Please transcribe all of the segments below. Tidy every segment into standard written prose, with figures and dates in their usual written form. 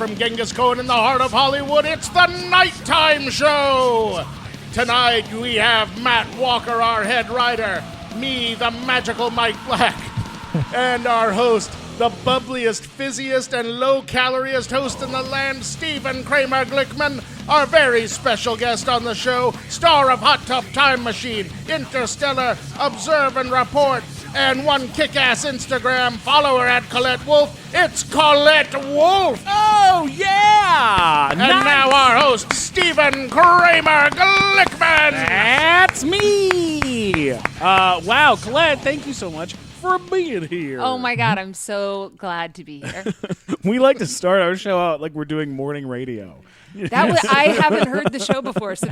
from Genghis Khan in the heart of Hollywood, it's the Nighttime Show! Tonight we have Matt Walker, our head writer, me, the magical Mike Black, and our host, the bubbliest, fizziest, and low-caloriest host in the land, Stephen Kramer Glickman, our very special guest on the show, star of Hot Tub Time Machine, Interstellar, Observe and Report, and one kick-ass Instagram follower at Collette Wolfe. It's Collette Wolfe! Oh, yeah! And now our host, Stephen Kramer Glickman! That's me! Wow, Collette, thank you so much for being here. Oh my God, I'm so glad to be here. We like to start our show out like we're doing morning radio. I haven't heard the show before, so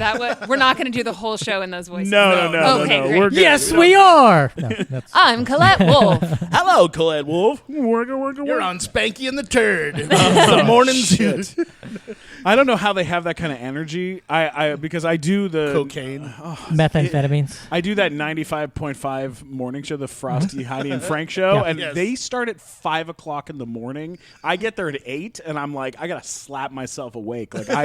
we're not going to do the whole show in those voices. No. Great. We're good. Yes, we are. No, I'm Collette Wolfe. Hello, Collette Wolfe. You're on Spanky and the Turd. The morning shit. I don't know how they have that kind of energy. Because I do the cocaine, methamphetamines. I do that 95.5 morning show, the Frosty, Heidi, and Frank show, and they start at 5 o'clock in the morning. I get there at 8, and I'm like, I gotta slap myself awake. Like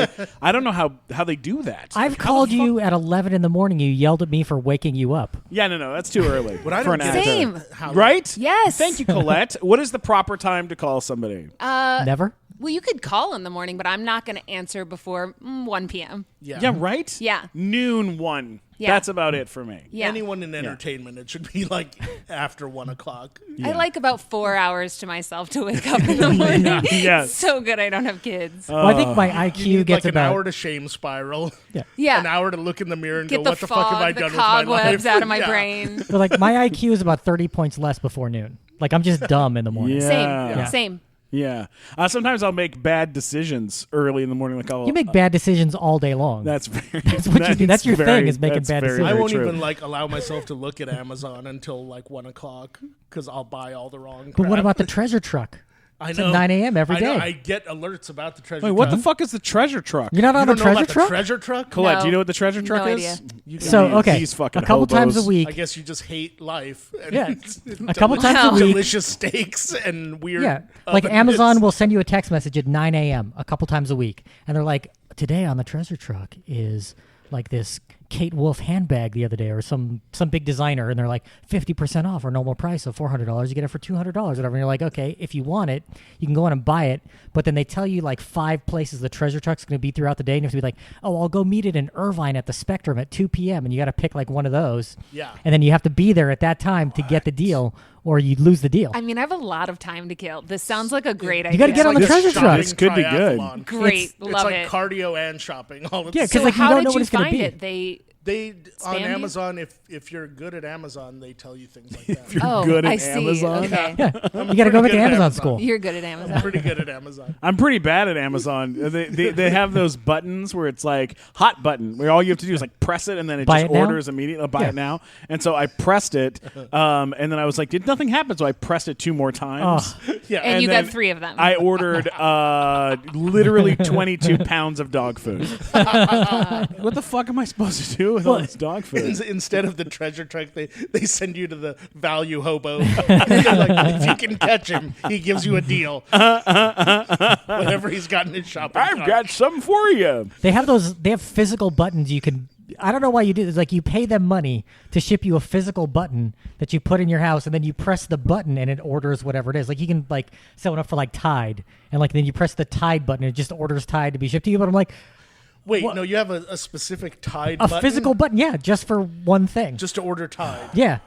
I don't know how they do that. I've called you at 11 in the morning. You yelled at me for waking you up. Yeah, no, that's too early. But I don't get Same. Right? Yes. Thank you, Collette. What is the proper time to call somebody? Never? Well, you could call in the morning, but I'm not going to answer before 1 p.m. Yeah, right? Yeah. Noon 1. Yeah. That's about it for me. Yeah. Anyone in entertainment, it should be like after 1 o'clock. I like about 4 hours to myself to wake up in the morning. Yes. It's so good I don't have kids. Well, I think my IQ You need gets like about an hour to shame spiral. Yeah. An hour to look in the mirror and Get go, the what the fog, fuck have I the done with my life? cobwebs out of my Yeah. brain. But like my IQ is about 30 points less before noon. Like I'm just dumb in the morning. Yeah. Same. Yeah. Sometimes I'll make bad decisions early in the morning. Like You make bad decisions all day long. That's very. That's what you do. That's your thing, is making bad decisions. I won't true. even like allow myself to look at Amazon until like 1 o'clock because I'll buy all the wrong crap. But what about the treasure truck? I It's know. at 9 a.m. every I know. day. I get alerts about the treasure Wait, truck. what the fuck is the treasure truck? You're not You on don't the know treasure about the truck? treasure truck? Colette, No. do you know what the treasure truck No is? idea. You So, guys- okay, These fucking a couple times a hobos. week. I guess you just hate life. And Yeah. it's A couple times a Wow. week. delicious steaks and weird. Yeah, like oven Amazon mitts. will send you a text message at 9 a.m. a couple times a week, and they're like, "Today on the treasure truck is like this Kate Wolf handbag the other day, or some big designer," and they're like 50% off our normal price of $400. You get it for $200, whatever. And you're like, okay, if you want it, you can go in and buy it. But then they tell you like 5 places the treasure truck's going to be throughout the day, and you have to be like, oh, I'll go meet it in Irvine at the Spectrum at 2 p.m. and you got to pick like one of those. Yeah. And then you have to be there at that time to get the deal, or you lose the deal. I mean, I have a lot of time to kill. This sounds like a great idea. You got to get on the Like treasure shopping truck. This could be good. triathlon. Great. It's Love like it. cardio and shopping all at Yeah, the 'cause same like, you how don't did know what you it's gonna find be. it? They on Spam you? Amazon. If you're good at Amazon, they tell you things like that. You're good at I see. Amazon. Okay. Yeah, you got to go back to good at Amazon Amazon. school. You're good at I'm Amazon. pretty good at Amazon. I'm pretty bad at Amazon. They have those buttons where it's like hot button, where all you have to do is like press it and then it Buy just it now? orders immediately. Buy Yeah. it now. And so I pressed it, and then I was like, did nothing happen? So I pressed it 2 more times. Yeah, And you got then 3 of them. I ordered literally 22 pounds of dog food. What the fuck am I supposed to do with all this dog food? Instead of the treasure truck, they send you to the value hobo. They're like, if you can catch him, he gives you a deal. Whatever he's got in his shopping I've cart. got some for you. They have those. They have physical buttons you can. I don't know why you do this. Like you pay them money to ship you a physical button that you put in your house, and then you press the button and it orders whatever it is. Like you can like set one up for like Tide, and like then you press the Tide button and it just orders Tide to be shipped to you. But I'm like, Wait, What? no, you have a specific Tide a button? physical button, yeah, just for one thing. Just to order Tide. Yeah,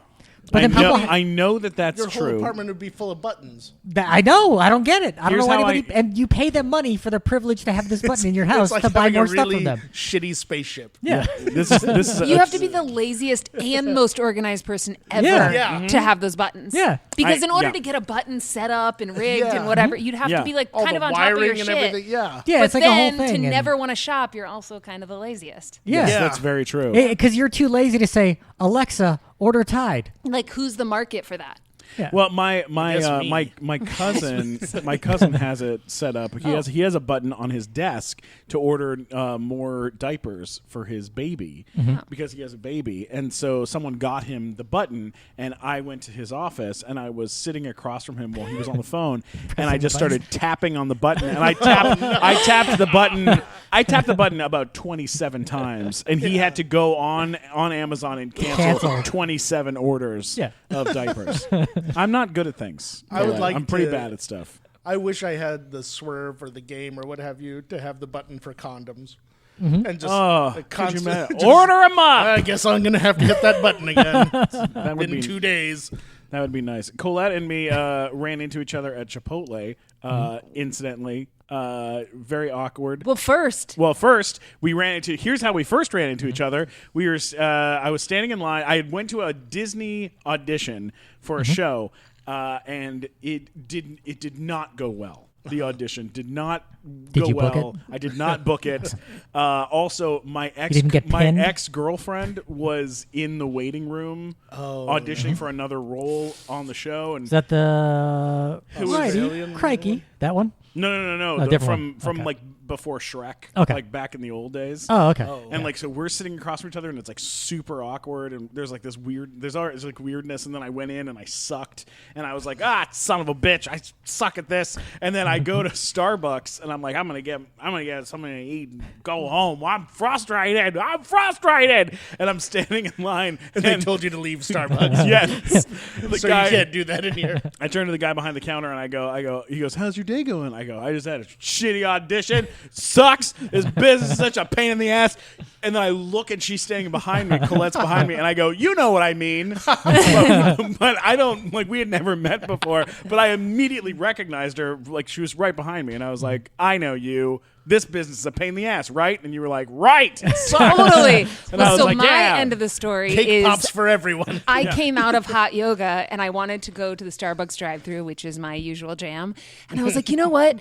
but then people. I know that's Your whole true. apartment would be full of buttons. I know. I don't get it. I don't Here's know how why anybody. And you pay them money for the privilege to have this button in your house It's like to buy having more a stuff really from them. shitty spaceship. Yeah. This is You have to be the laziest and most organized person ever Yeah. to have those buttons. Yeah. Because in order yeah. to get a button set up and rigged Yeah. and whatever, you'd have Yeah. to be like All kind the of on top of your wiring and shit. everything. Yeah. Yeah, But it's like then a whole thing. to and- never want to shop, you're also kind of the laziest. Yeah. Yeah. That's very true. Because you're too lazy to say, Alexa, order Tide. Like, who's the market for that? Yeah. Well, guess me. my cousin has it set up. He has a button on his desk to order more diapers for his baby because he has a baby, and so someone got him the button, and I went to his office, and I was sitting across from him while he was on the phone, and I just started tapping on the button, and I tapped the button. I tapped the button about 27 times, and he had to go on Amazon and cancel 27 orders of diapers. I'm not good at things. I'm pretty bad at stuff. I wish I had the Swerve or the game or what have you to have the button for condoms. And just constant, order them up. I guess I'm going to have to hit that button again in 2 days. That would be nice. Colette and me ran into each other at Chipotle, incidentally. Very awkward. Well, first we ran into. Here's how we first ran into each other. We were. I was standing in line. I went to a Disney audition for a show, and it did not go well. The audition did not go you book well. I did not book it. Also, my pinned? ex-girlfriend was in the waiting room auditioning for another role on the show. And Is that the Alien Crikey? That one? No. Oh, different from one. like before Shrek. Okay. Like back in the old days. Oh, okay. And like so we're sitting across from each other and it's like super awkward and there's like this there's like weirdness, and then I went in and I sucked and I was like, son of a bitch, I suck at this. And then I go to Starbucks and I'm like, I'm gonna get something to eat and go home. I'm frustrated. And I'm standing in line and they told you to leave Starbucks. Yes. So you can't do that in here. I turn to the guy behind the counter and I go, he goes, how's your day going? I go, I just had a shitty audition. Sucks. This business is such a pain in the ass. And then I look and she's standing behind me. Colette's behind me. And I go, you know what I mean. but I don't, like, we had never met before. But I immediately recognized her. Like, she was right behind me. And I was like, I know you. This business is a pain in the ass, right? And you were like, right. Totally. Well, so like, my end of the story Cake is pops for everyone. I came out of hot yoga and I wanted to go to the Starbucks drive-thru, which is my usual jam. And I was like, you know what?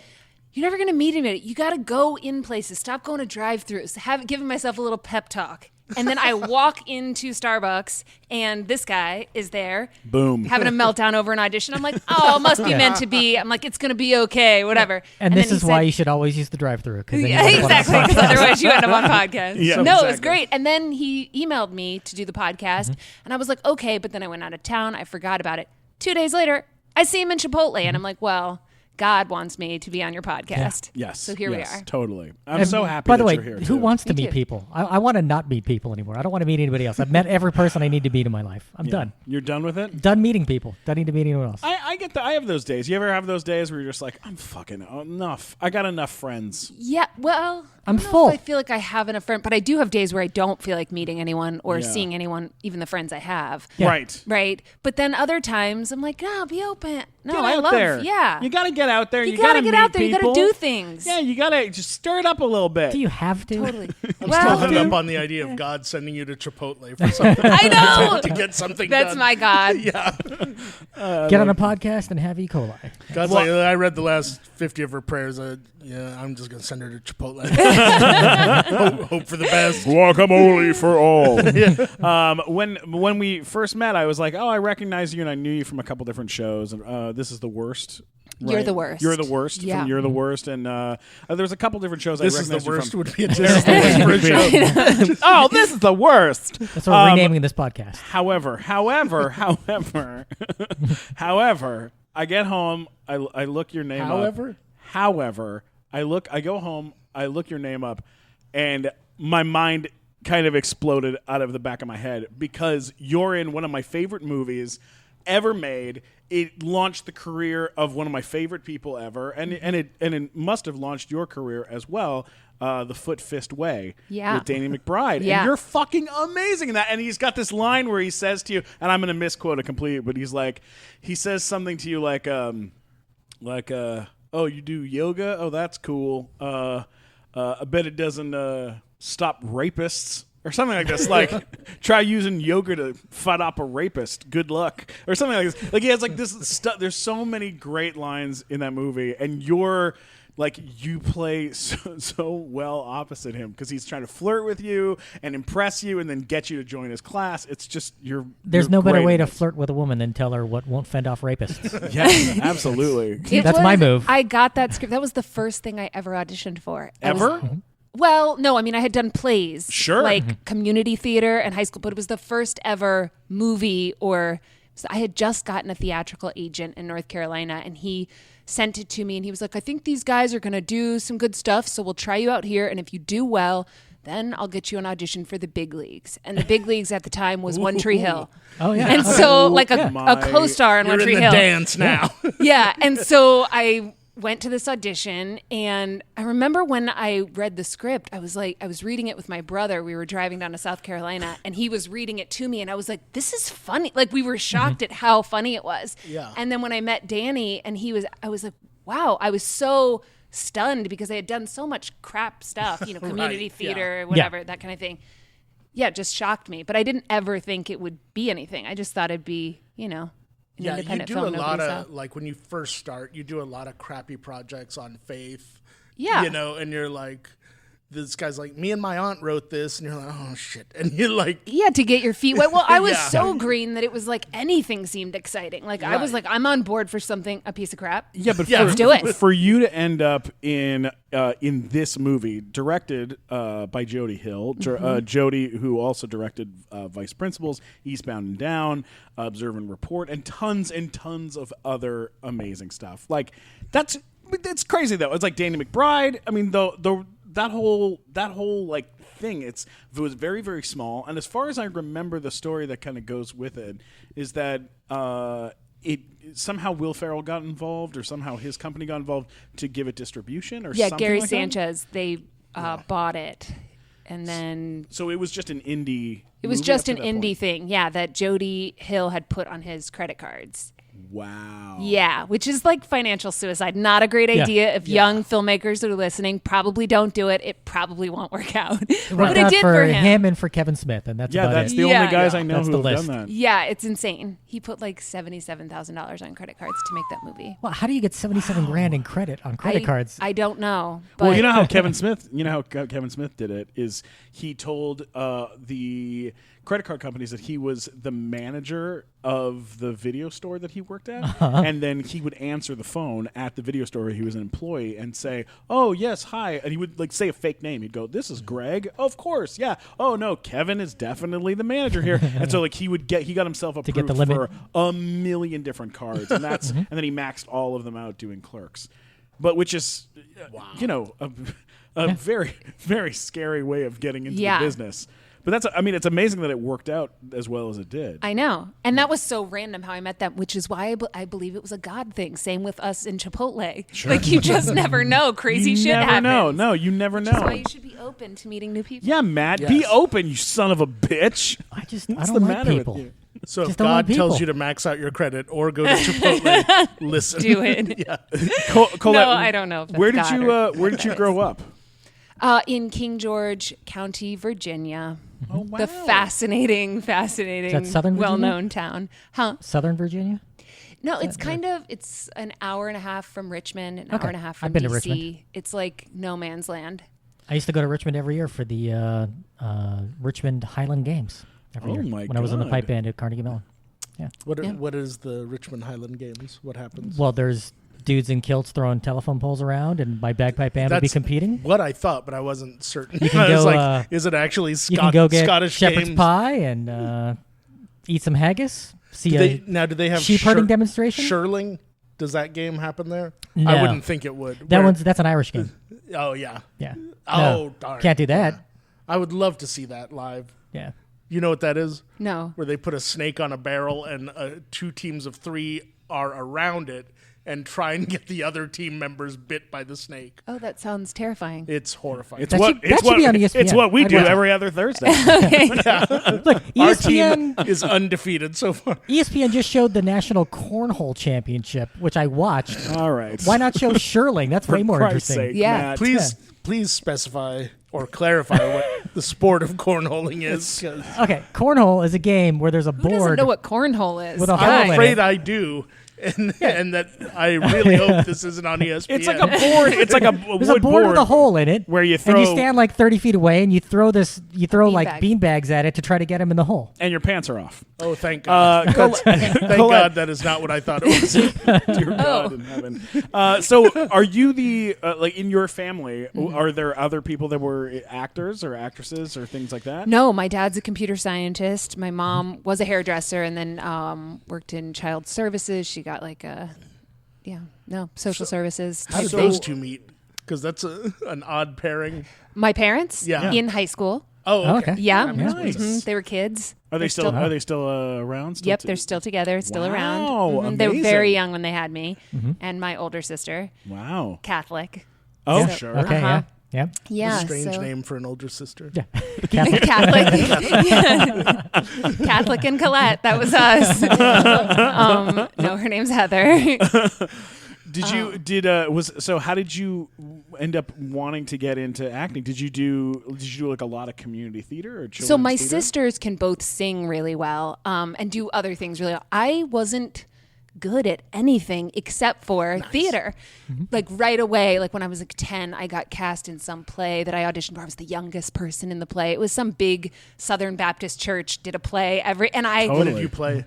You're never going to meet anybody. You got to go in places. Stop going to drive-thrus. Giving myself a little pep talk. And then I walk into Starbucks, and this guy is there. Boom. Having a meltdown over an audition. I'm like, oh, it must be meant to be. I'm like, it's going to be okay, whatever. And this is why you should always use the drive-thru. Yeah, exactly, because otherwise you end up on podcasts. Yeah, no, exactly. It was great. And then he emailed me to do the podcast, and I was like, okay, but then I went out of town. I forgot about it. 2 days later, I see him in Chipotle, and I'm like, well, God wants me to be on your podcast. Yeah. Yes. So here we are. Totally. I'm so happy By the that way, you're here. who too. wants to Me meet too. people? I want to not meet people anymore. I don't want to meet anybody else. I've met every person I need to meet in my life. I'm done. You're done with it? Done meeting people. Don't need to meet anyone else. I get that. I have those days. You ever have those days where you're just like, I'm fucking enough. I got enough friends. Yeah, well, I'm I don't know full. if I feel like I have enough friends, but I do have days where I don't feel like meeting anyone or Yeah. seeing anyone, even the friends I have. Yeah. Right. Right. But then other times I'm like, no, be open. No, Get I out love. there. Yeah. You got to get out there. You got to get meet out there. You people. got to do things. Yeah, you got to just stir it up a little bit. Do you have to? Totally. I'm well, still hung up on the idea of God sending you to Chipotle for something. I know. to get something That's done. my God. Yeah. Get on a podcast and have E. coli. God's like, I read the last 50 of her prayers. I'm just going to send her to Chipotle. hope for the best. Guacamole for all. When we first met, I was like, oh, I recognize you, and I knew you from a couple different shows. And This is the Worst. You're right? the worst. You're the worst. Yeah. From You're the Worst, and there was a couple different shows. This I is the recognized you worst from. would be a terrible for a show. Oh, this is the worst. That's what we're renaming this podcast. However, I get home, I look your name up. However, I go home, I look your name up, and my mind kind of exploded out of the back of my head because you're in one of my favorite movies ever made. It launched the career of one of my favorite people ever, and it must have launched your career as well. The Foot Fist Way with Danny McBride. Yeah. And you're fucking amazing in that. And he's got this line where he says to you, and I'm going to misquote it completely, but he says something to you like, oh, you do yoga? Oh, that's cool. I bet it doesn't stop rapists. Or something like this, like try using yoga to fight off a rapist. Good luck, or something like this. Like he has like this stuff. There's so many great lines in that movie, and you're like you play so well opposite him because he's trying to flirt with you and impress you and then get you to join his class. It's just There's you're no better great way at to this. flirt with a woman than tell her what won't fend off rapists. Yes, absolutely. It That's my move. I got that script. That was the first thing I ever auditioned for. Ever? Well, no, I mean, I had done plays. Sure. Like community theater and high school, but it was the first ever movie so I had just gotten a theatrical agent in North Carolina, and he sent it to me, and he was like, I think these guys are going to do some good stuff, so we'll try you out here, and if you do well, then I'll get you an audition for the big leagues. And the big leagues at the time was One Tree Hill. Oh, yeah. And so, like a My- co-star in You're One Tree in the Hill. dance now. Yeah, and so I went to this audition, and I remember when I read the script, I was reading it with my brother. We were driving down to South Carolina, and he was reading it to me, and I was like, this is funny. Like, we were shocked at how funny it was. Yeah. And then when I met Danny, and I was like, wow, I was so stunned because I had done so much crap stuff, community Right, theater, whatever, that kind of thing. Yeah, it just shocked me. But I didn't ever think it would be anything. I just thought it'd be, an Yeah, you independent do film a lot nobody of saw. like when you first start, you do a lot of crappy projects on faith. Yeah. And you're like, this guy's like, me and my aunt wrote this, and you're like, oh shit, and you're like, Yeah, to get your feet wet. Well, I was Yeah. so green that it was like anything seemed exciting. Like I was Right. like, I'm on board for something, a piece of crap. Yeah, but Yeah. Let's do it. For you to end up in this movie, directed by Jody Hill, Jody, who also directed Vice Principals, Eastbound and Down, Observe and Report, and tons of other amazing stuff. Like that's crazy though. It's like Danny McBride. I mean, that whole like thing. It was very, very small. And as far as I remember, the story that kind of goes with it is that it somehow Will Ferrell got involved, or somehow his company got involved to give it distribution, or Yeah, something Gary like that? Sanchez, they bought it. And then So it was just an indie. it was movie just up an to that indie point. thing. Yeah, that Jody Hill had put on his credit cards. Wow. Yeah, which is like financial suicide. Not a great idea. If young filmmakers that are listening, probably don't do it. It probably won't work out. It But worked it out did for for him. him and for Kevin Smith, and that's Yeah, about that's it. the Yeah. only guys Yeah. I know That's who the have list. done that. Yeah, it's insane. He put like $77,000 on credit cards to make that movie. Well, how do you get 77 grand in credit on credit cards? I don't know. But Well, you know how Kevin Smith did it is he told the credit card companies that he was the manager of the video store that he worked at, and then he would answer the phone at the video store where he was an employee and say, "Oh yes, hi," and he would like say a fake name. He'd go, "This is Greg, of course, yeah. Oh no, Kevin is definitely the manager here," and so like he got himself approved get the limit. for a million different cards, and that's and then he maxed all of them out doing Clerks, but which is a very, very scary way of getting into Yeah. the business. But it's amazing that it worked out as well as it did. I know. And that was so random how I met them, which is why I believe it was a God thing. Same with us in Chipotle. Sure. Like, you just never know. Crazy you shit never happens. know. No, you never know. That's why you should be open to meeting new people. Yeah, Matt, Yes. be open, you son of a bitch. I What's don't the like matter people. with you? so if Just don't like God tells people. you to max out your credit or go to Chipotle, listen. Do it. Yeah. Colette, No, I don't know if that's where did God you or Where did you grow up? In King George County, Virginia. Oh wow, The fascinating, Southern Virginia? well-known town. Huh? Southern Virginia? No, it's it's an hour and a half from Richmond, an Okay. hour and a half from I've been to DC. Richmond. It's like no man's land. I used to go to Richmond every year for the Richmond Highland Games every Oh year my when I was in the God. pipe band at Carnegie Mellon. What is the Richmond Highland Games? What happens? Well, there's dudes in kilts throwing telephone poles around, and my bagpipe band would be That's competing. what I thought, but I wasn't certain. can I was go, like, is it actually You can go get Scottish shepherd's games? pie and eat some haggis. See Do a do they have sheep herding demonstration? Shirling? Does that game happen there? No. I wouldn't think it would. That's an Irish game. Oh yeah. Yeah. Oh No, darn. can't do that. I would love to see that live. Yeah. You know what that is? No. Where they put a snake on a barrel and 2 teams of 3 are around it and try and get the other team members bit by the snake. Oh, that sounds terrifying. It's horrifying. That should be on ESPN. It's what we I'd do watch it. every other Thursday. Look, Our team ESPN is undefeated so far. ESPN just showed the National Cornhole Championship, which I watched. All right. Why not show Shirling? That's For way more Christ's interesting. sake, Yeah. Matt. Please specify or clarify what the sport of cornholing is. 'Cause Okay, cornhole is a game where there's a Who doesn't board know what cornhole is? with a hole I'm in afraid it. I do. and that I really hope this isn't on ESPN. It's like a board. It's like a There's wood a board with a hole in it where you throw, and you stand like 30 feet away, and you throw like Beanbag. beanbags at it to try to get him in the hole. and your pants are off. Oh, thank God. Thank God that is not what I thought it was. Dear God in heaven. So, are you the like in your family? Are there other people that were actors or actresses or things like that? No, my dad's a computer scientist. My mom was a hairdresser and then worked in child services. She got like social services. How did those two meet? Because that's an odd pairing. My parents? Yeah. In high school. Oh, okay. Yeah. Nice. Mhm. They were kids. Are they still around? Yep, they're still together, still around. Wow, They were amazing. very young when they had me. And my older sister, Wow. Catholic. Oh, So- sure. Okay, Uh-huh. yeah. Yeah. That's a strange so- name for an older sister. Yeah. Catholic. Catholic. Catholic and Collette. That was us. No, her name's Heather. How did you end up wanting to get into acting? Did you do like a lot of community theater or children's So my theater? sisters can both sing really well and do other things really well. I wasn't good at anything except for theater. Like right away, like when I was like 10, I got cast in some play that I auditioned for. I was the youngest person in the play. It was some big Southern Baptist church did a play What did you play?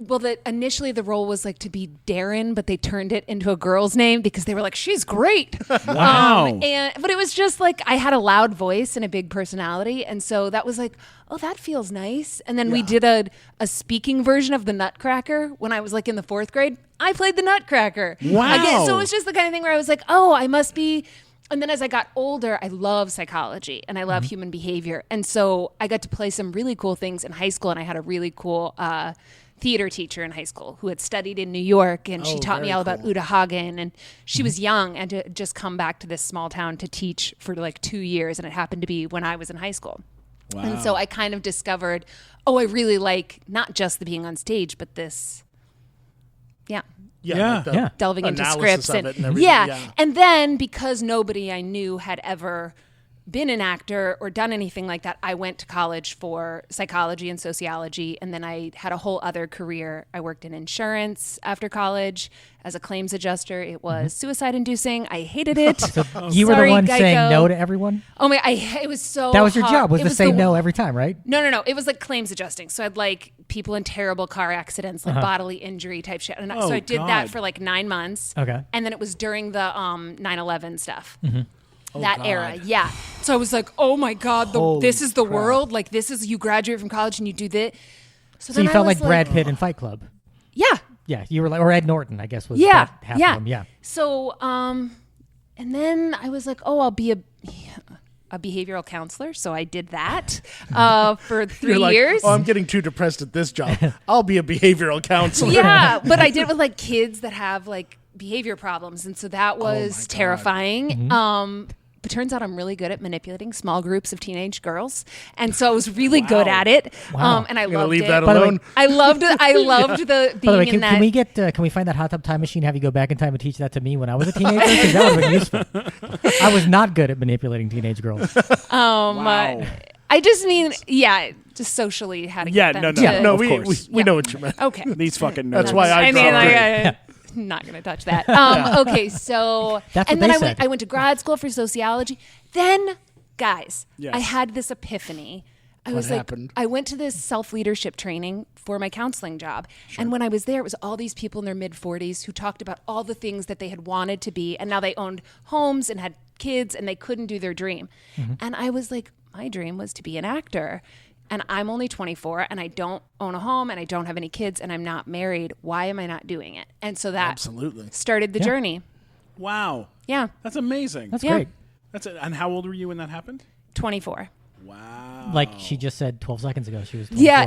Well, initially the role was like to be Darren, but they turned it into a girl's name because they were like, she's great. Wow. But it was just like I had a loud voice and a big personality. And so that was like, oh, that feels nice. And then we did a speaking version of the Nutcracker when I was like in the 4th grade. I played the Nutcracker. Wow. Again, so it was just the kind of thing where I was like, oh, I must be. And then as I got older, I love psychology and I love human behavior. And so I got to play some really cool things in high school. And I had a really cool theater teacher in high school who had studied in New York, and she taught me all about Uta Hagen, and she was young and had just come back to this small town to teach for like 2 years, and it happened to be when I was in high school. Wow. And so I kind of discovered, I really like not just the being on stage, but this, Like Yeah. delving into analysis scripts of it and everything. yeah. And then because nobody I knew had ever been an actor or done anything like that, I went to college for psychology and sociology, and then I had a whole other career. I worked in insurance after college as a claims adjuster. It was suicide-inducing. I hated it. You were the Sorry, one Geico. saying no to everyone? Oh my! It was so. That was your hard. job, was It to say the- no every time, right? No. It was like claims adjusting. So I'd like people in terrible car accidents, like bodily injury type shit. And so I did that God. for like 9 months. Okay. And then it was during the 9/11 stuff. Oh, That God. era, yeah. So I was like, oh my God, this is the world. Like this is, you graduate from college and you do this. So then you I felt was like Brad Pitt in Fight Club. Yeah. Yeah, you were like, or Ed Norton, I guess was Yeah. about half yeah. of them. Yeah. So, and then I was like, I'll be a behavioral counselor. So I did that for 3 You're like, years. oh, I'm getting too depressed at this job. I'll be a behavioral counselor. Yeah, but I did it with like kids that have like behavior problems, and so that was God. terrifying. But turns out I'm really good at manipulating small groups of teenage girls, and so I was really good at it. Wow. And I I'm gonna loved leave it. that By the way- alone. I loved the being By the way, in that. can we find that hot tub time machine? Have you go back in time and teach that to me when I was a teenager? Because that would have been useful. I was not good at manipulating teenage girls. Wow. I just mean, just socially how to get them to. No, of we course. know what you meant. Okay. These fucking nerds. That's why I mean, dropped like, it. not gonna touch that. Okay, so That's and what then they said. I went to grad school for sociology. Then, guys, Yes. I had this epiphany. I was happened? I went to this self-leadership training for my counseling job. And when I was there, it was all these people in their mid-40s who talked about all the things that they had wanted to be. And now they owned homes and had kids and they couldn't do their dream. And I was like, my dream was to be an actor. And I'm only 24 and I don't own a home and I don't have any kids and I'm not married. Why am I not doing it? And so that Absolutely. started the journey. Wow. Yeah. That's amazing. That's Yeah. great. And how old were you when that happened? 24. Wow. Like she just said 12 seconds ago, she was 24. Yeah,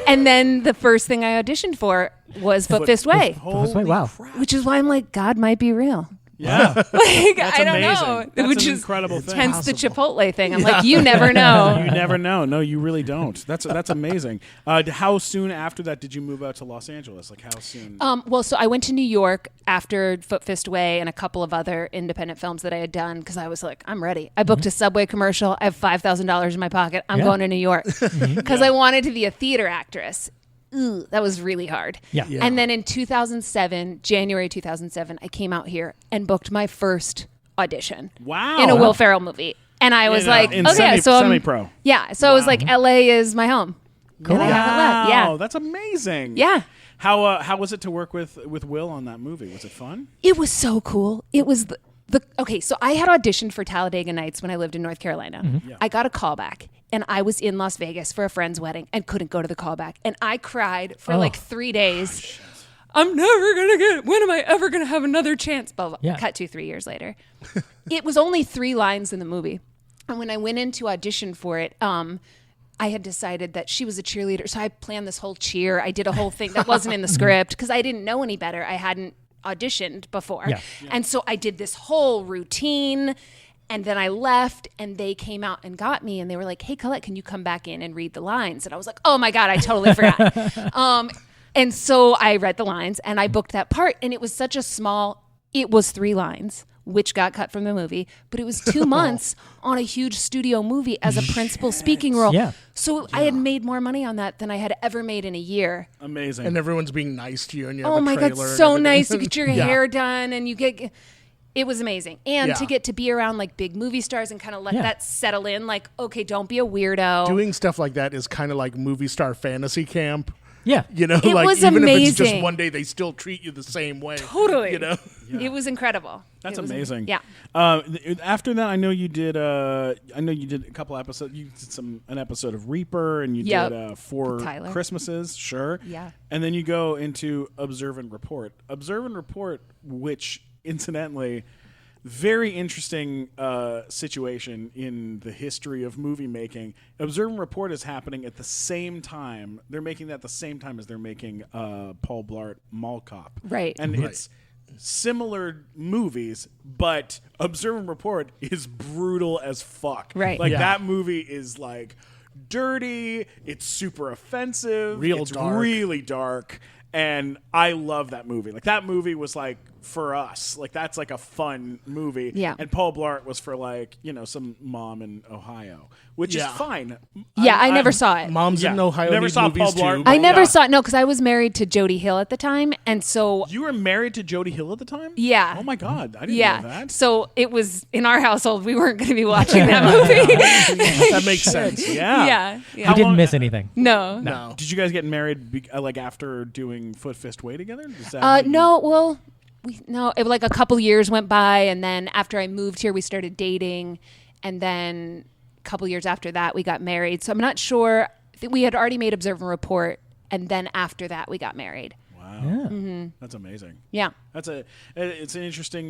and then the first thing I auditioned for was Foot Fist Way, Holy wow. which is why I'm like, God might be real. Yeah. Like, That's I don't amazing. know. That's Which an is incredible thing. hence the Chipotle thing. I'm like, you never know. You never know. No, you really don't. That's amazing. How soon after that did you move out to Los Angeles? Like how soon? Well, so I went to New York after Foot Fist Way and a couple of other independent films that I had done because I was like, I'm ready. I booked a Subway commercial. I have $5,000 in my pocket. I'm going to New York because I wanted to be a theater actress. ooh, that was really hard. Yeah. And then in 2007, January 2007, I came out here and booked my first audition. Wow. In a Will Ferrell movie. And I was like, in okay, so I'm semi-pro. Yeah. So I was like, LA is my home. Cool. And I haven't left. Yeah. That's amazing. Yeah. How was it to work with Will on that movie? Was it fun? It was so cool. It was okay, so I had auditioned for Talladega Nights when I lived in North Carolina. Yeah. I got a callback, and I was in Las Vegas for a friend's wedding and couldn't go to the callback. And I cried for like 3 days. I'm never going to when am I ever going to have another chance? Blah, blah. Yeah. Cut to 3 years later. It was only 3 lines in the movie. And when I went in to audition for it, I had decided that she was a cheerleader. So I planned this whole cheer. I did a whole thing that wasn't in the script because I didn't know any better. I hadn't auditioned before. Yeah. And so I did this whole routine. And then I left and they came out and got me and they were like, hey, Collette, can you come back in and read the lines? And I was like, oh my God, I totally forgot. And so I read the lines and I booked that part. And it was such a it was 3 lines, which got cut from the movie, but it was 2 months on a huge studio movie as a principal speaking role. Yeah. So I had made more money on that than I had ever made in a year. Amazing. And everyone's being nice to you, and you have Oh a my God, trailer and so everything. nice. You get your Yeah. hair done and you get... It was amazing. And Yeah. to get to be around like big movie stars and kind of let Yeah. that settle in, like, okay, don't be a weirdo. Doing stuff like that is kind of like movie star fantasy camp. Yeah. You know, It like was even if it's just amazing. one day, they still treat you the same way. Totally. You know? It was incredible. That's It was amazing. Yeah. After that, I know you did. I know you did a couple episodes. You did an episode of Reaper, and you Yep. did 4 Tyler. Christmases. Sure. Yeah. And then you go into Observe and Report. Observe and Report, which incidentally, very interesting situation in the history of movie making. Observe and Report is happening at the same time. They're making that at the same time as they're making Paul Blart Mall Cop. Right. And it's similar movies, but Observe and Report is brutal as fuck. Right. Like Yeah. that movie is like dirty. It's super offensive. Real it's dark. really dark. And I love that movie. Like that movie was like for us. Like that's like a fun movie. Yeah. And Paul Blart was for like, some mom in Ohio, which Yeah. is fine. Yeah, I never saw it. Moms in Ohio Never need saw movies Paul Blart. too. I but never yeah. saw it. No, because I was married to Jody Hill at the time. And so, You were married to Jody Hill at the time? Yeah. Oh my God. I didn't yeah. know that. So it was in our household, we weren't going to be watching that movie. That makes sense. Yeah. Yeah. You Yeah. didn't miss anything. No. No. Did you guys get married like after doing Foot Fist Way together? Is that how you- No, well, it like a couple years went by, and then after I moved here, we started dating, and then a couple years after that, we got married. So I'm not sure. I think we had already made Observe and Report, and then after that, we got married. Wow. Mm-hmm. That's amazing. Yeah. It's an interesting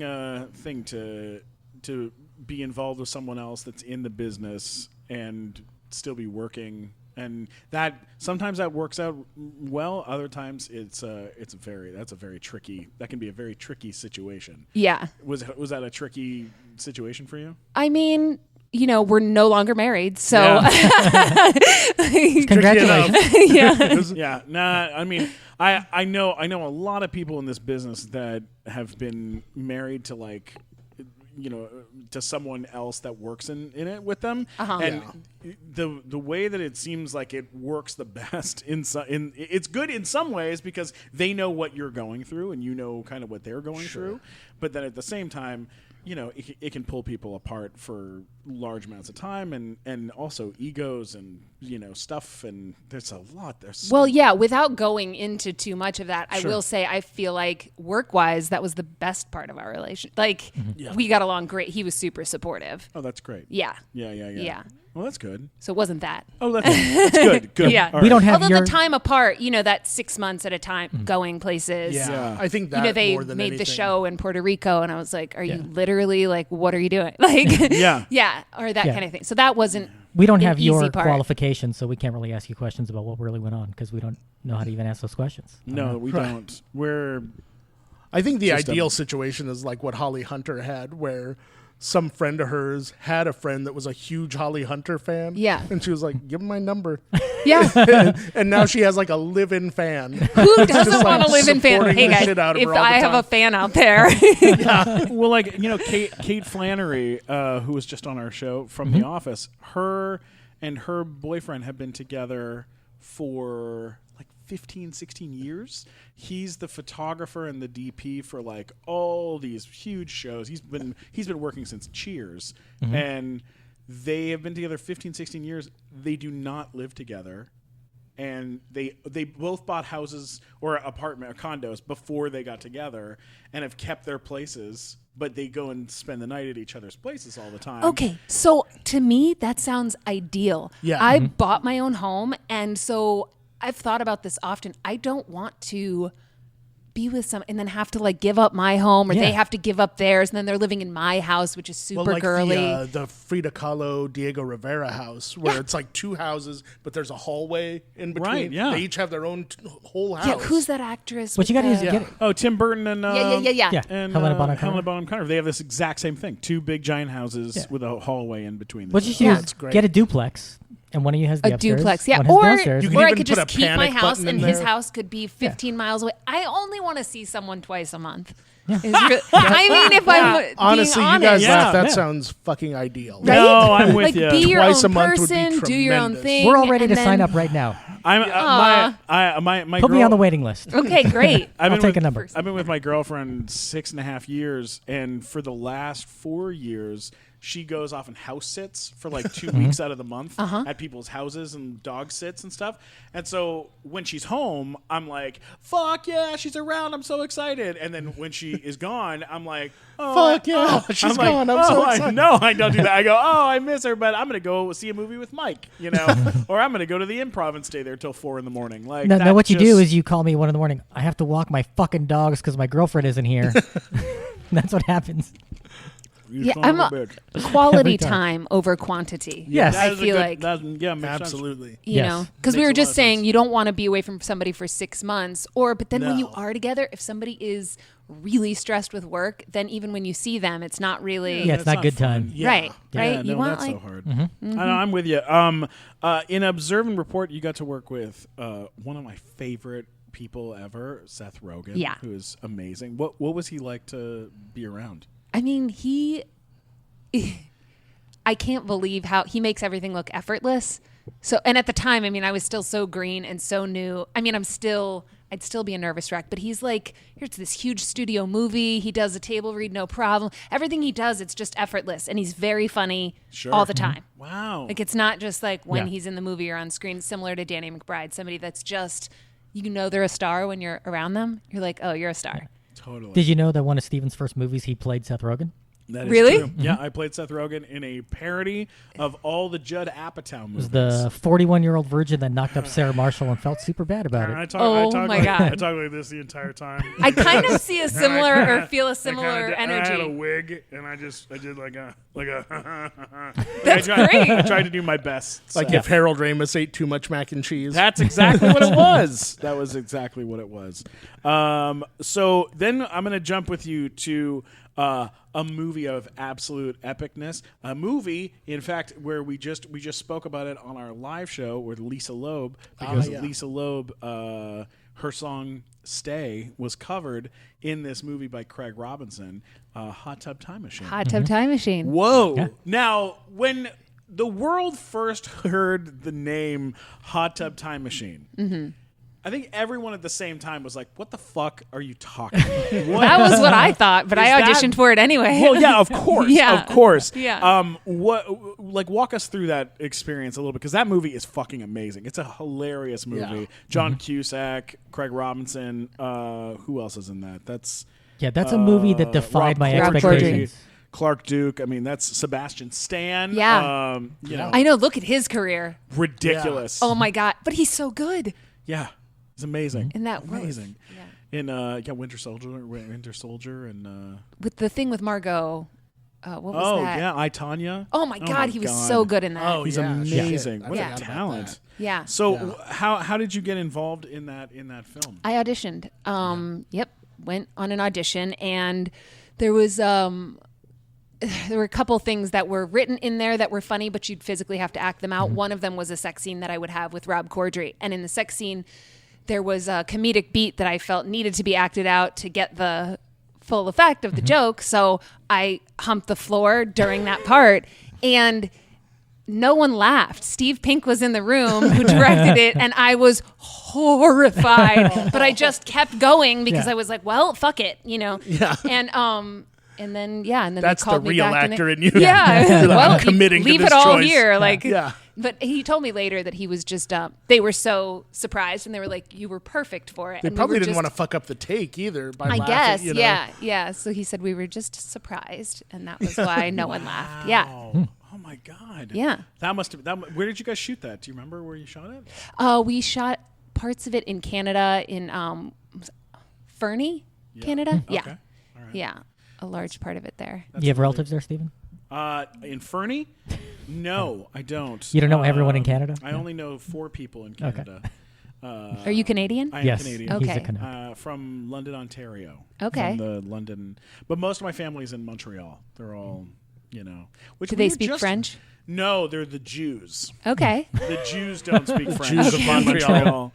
thing to be involved with someone else that's in the business and still be working, and that sometimes that works out well. Other times that's a very tricky. That can be a very tricky situation. Yeah. Was that a tricky situation for you? I mean, we're no longer married, so Congratulations. yeah. Yeah. Nah. I mean, I know a lot of people in this business that have been married to like, to someone else that works in it with them, and the way that it seems like it works the best it's good in some ways because they know what you're going through and kind of what they're going through, but then at the same time, it can pull people apart for large amounts of time, and also egos and stuff, and there's a lot. Well, yeah, without going into too much of that, I will say I feel like work-wise, that was the best part of our relation. Like, we got along great. He was super supportive. Oh, that's great. Yeah. Yeah. Well, that's good. So it wasn't that. Oh, that's good. Good. Yeah. All We don't have Although your the time apart, that 6 months at a time going places. Yeah. I think that they more than made anything. the show in Puerto Rico, and I was like, "Are you literally like, what are you doing?" Like, Yeah. yeah, or that Yeah. kind of thing. So that wasn't. we don't an have easy your part. qualifications, so we can't really ask you questions about what really went on because we don't know how to even ask those questions. No, we don't. We're I think the Just ideal situation is like what Holly Hunter had, where some friend of hers had a friend that was a huge Holly Hunter fan. Yeah. And she was like, give him my number. Yeah. And now she has like a live-in fan. Who doesn't Just, want like, to live in fan? supporting Hey the guys, shit out of if her all the I have time. a fan out there, well, like Kate Flannery, who was just on our show from The Office. Her and her boyfriend have been together for like 15, 16 years. He's the photographer and the DP for like all these huge shows. He's been working since Cheers, and they have been together 15, 16 years. They do not live together. And they both bought houses or apartment or condos before they got together and have kept their places, but they go and spend the night at each other's places all the time. Okay, so to me, that sounds ideal. Yeah. I bought my own home, and so I've thought about this often. I don't want to be with some and then have to like give up my home, or they have to give up theirs, and then they're living in my house, which is super girly. The Frida Kahlo, Diego Rivera house, where it's like two houses, but there's a hallway in between. Right, yeah. They each have their own whole house. Yeah, who's that actress? What you got to do is get it. Oh, Tim Burton and Yeah. and Helena Bonham Carter. Helena Bonham Carter. They have this exact same thing: two big giant houses with a hallway in between. What you should do That's is great. get a duplex, and one of you has the A upstairs, duplex, yeah. one has Or, downstairs. You can or I even could put just a keep my panic house, button and in his there. house could be 15 miles away. I only want to see someone twice a month. I mean, if I'm being Honestly, you honest, guys laugh. Yeah. That sounds fucking ideal. right? No, I'm with like, you. Be your Twice own a month would be person. Do your own tremendous. thing. We're all ready and to then- sign up right now. My Put girl, me on the waiting list. Okay, great. I'll take a number. I've been with my girlfriend 6.5 years, and for the last 4 years, she goes off and house sits for like 2 weeks out of the month at people's houses and dog sits and stuff. And so when she's home, I'm like, "Fuck yeah, she's around! I'm so excited!" And then when she is gone, I'm like, "Oh, Fuck yeah, she's I'm like, gone. I'm so "Oh, excited." No, I don't do that. I go, "Oh, I miss her, but I'm gonna go see a movie with Mike, or I'm gonna go to the Improv and stay there till 4 in the morning." Like, No, that's what you just- do is you call me 1 in the morning. I have to walk my fucking dogs because my girlfriend isn't here. That's what happens. You Yeah, son I'm of a a- bitch. Quality Every time. time over quantity. Yes. That I is a feel good- like makes sense. Absolutely. you Yes. know, because we Makes were a lot just of saying sense. you don't want to be away from somebody for 6 months, but then when you No. are together, if somebody is really stressed with work, then even when you see them, it's not really Yeah, it's that's not good fun. time. Yeah. right. Yeah, Right? no, You want that's like so hard. I know, I'm with you. In Observe and Report, you got to work with one of my favorite people ever, Seth Rogen, Yeah. who is amazing. What was he like to be around? I mean, I can't believe how he makes everything look effortless. So, and at the time, I mean, I was still so green and so new. I mean, I'd still be a nervous wreck, but he's like, here's this huge studio movie. He does a table read, no problem. Everything he does, it's just effortless. And he's very funny all the time. Wow. Like, it's not just like when Yeah. he's in the movie or on screen, similar to Danny McBride, somebody that's just, they're a star when you're around them. You're like, oh, you're a star. Totally. Did you know that one of Steven's first movies he played Seth Rogen? That is Really? true. Yeah, I played Seth Rogen in a parody of all the Judd Apatow It movies. was the 41-year-old virgin that knocked up Sarah Marshall and felt super bad about it. I talk my God. I talk like this the entire time. I kind of see a similar or feel a I similar kinda energy. I had a wig, and I did like a. That's I great. tried to do my best. Like Seth. if Harold Ramis ate too much mac and cheese. That's exactly what it was. That was exactly what it was. So then I'm going to jump with you to a movie of absolute epicness. A movie, in fact, where we just spoke about it on our live show with Lisa Loeb, because yeah. Lisa Loeb, her song "Stay" was covered in this movie by Craig Robinson, Hot Tub Time Machine. Hot Tub Time Machine. Whoa. Yeah. Now, when the world first heard the name Hot Tub Time Machine, I think everyone at the same time was like, what the fuck are you talking about? That was what I thought, but I Is that- auditioned for it anyway. Well, yeah, of course. Yeah. Of course. Yeah. Walk us through that experience a little bit, because that movie is fucking amazing. It's a hilarious movie. Yeah. John Cusack, Craig Robinson, who else is in that? That's That's a movie that defied my Rob expectations. Clark Duke. I mean, that's Sebastian Stan. Yeah. I know. Look at his career. Ridiculous. Oh my God! But he's so good Yeah. It's amazing. in that role. Amazing. Yeah. In Winter Soldier, and With the thing with Margot. What was that? I, Tanya. Oh my God! He was so good in that. Oh, He's yeah, amazing. shit. I What a forgot about talent. that. Yeah. So how did you get involved in that film? I auditioned. Yep, went on an audition, and there was there were a couple things that were written in there that were funny, but you'd physically have to act them out. One of them was a sex scene that I would have with Rob Corddry, and in the sex scene, there was a comedic beat that I felt needed to be acted out to get the full effect of the joke. So I humped the floor during that part, and no one laughed. Steve Pink was in the room who directed it, and I was horrified. But I just kept going because I was like, well, fuck it, Yeah. And then they That's called the me real back actor in you. Yeah. You're like, well, I'm committing to leave this it all choice. here. Yeah. But he told me later that he was just, they were so surprised, and they were like, you were perfect for it. They and probably we were didn't just, want to fuck up the take either by I laughing. guess, yeah. So he said we were just surprised, and that was why no one laughed. Yeah. Oh my God. Yeah. That must have. Where did you guys shoot that? Do you remember where you shot it? We shot parts of it in Canada, in Fernie, Canada. Yeah. Okay. All right. Yeah. A large part of it there. Do you have relatives there, Stephen? In Fernie? No, I don't. You don't know everyone in Canada? I only know 4 people in Canada. Are you Canadian? I am Yes. Canadian. Okay. He's a Canuck. From London, Ontario. Okay. From the London, but most of my family's in Montreal. They're all, Which Do we they were speak just- French? No, they're the Jews. Okay. The Jews don't speak French. Jews of Montreal.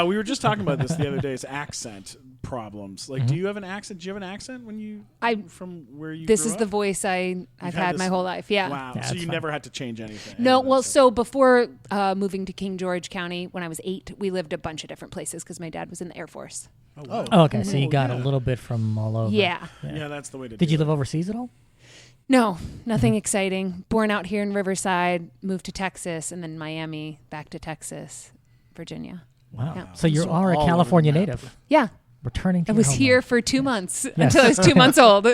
We were just talking about this the other day. Is accent problems. Like, do you have an accent? Do you have an accent when you from where you? This grew is the up? voice I've had had my this- whole life. Yeah. Wow. Yeah, So that's you fine. never had to change anything. No, well, so before moving to King George County when I was 8, we lived a bunch of different places because my dad was in the Air Force. wow. Oh, okay. So you got yeah. a little bit from all over. Yeah. Yeah, that's the way to. Did do you it. live overseas at all? No, nothing exciting. Born out here in Riverside, moved to Texas, and then Miami, back to Texas, Virginia. Wow. Yeah. So you So are a all over California the map. native. Yeah. Returning to I your was homeland. here for 2 months until I was 2 months old.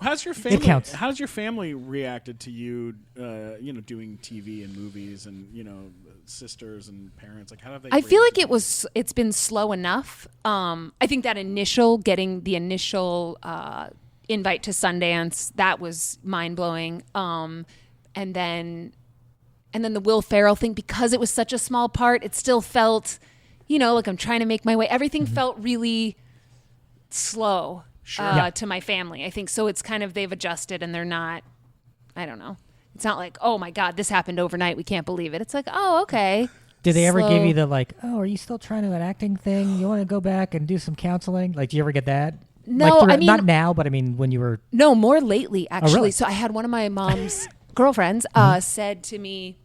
How's your family? counts. How's your family reacted to you? Doing TV and movies, and sisters and parents. Like, how have they? I feel like reacted? it's been slow enough. I think that getting the initial invite to Sundance, that was mind blowing. And then the Will Ferrell thing, because it was such a small part, it still felt, like I'm trying to make my way. Everything felt really slow to my family. I think so. It's kind of, they've adjusted and they're not, I don't know. It's not like, oh my God, this happened overnight. We can't believe it. It's like, oh, okay. Did they ever give Slow. you the are you still trying to that acting thing? You want to go back and do some counseling? Like, do you ever get that? No, I mean, not now, but I mean when you were. No, more lately, actually. really? So I had one of my mom's girlfriends said to me,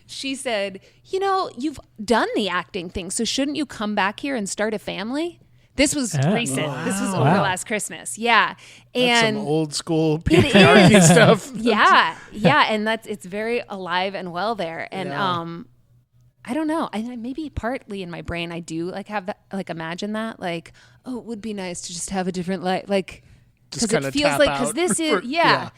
she said, you've done the acting thing, so shouldn't you come back here and start a family? This was recent. Wow. This was over Wow. last Christmas. Yeah. That's And some old school It patriarchy is. stuff. yeah. And it's very alive and well there. And I don't know. Maybe partly in my brain I do have that, imagine that, it would be nice to just have a different life, Just because it kinda feels tap like, because out this is for- yeah.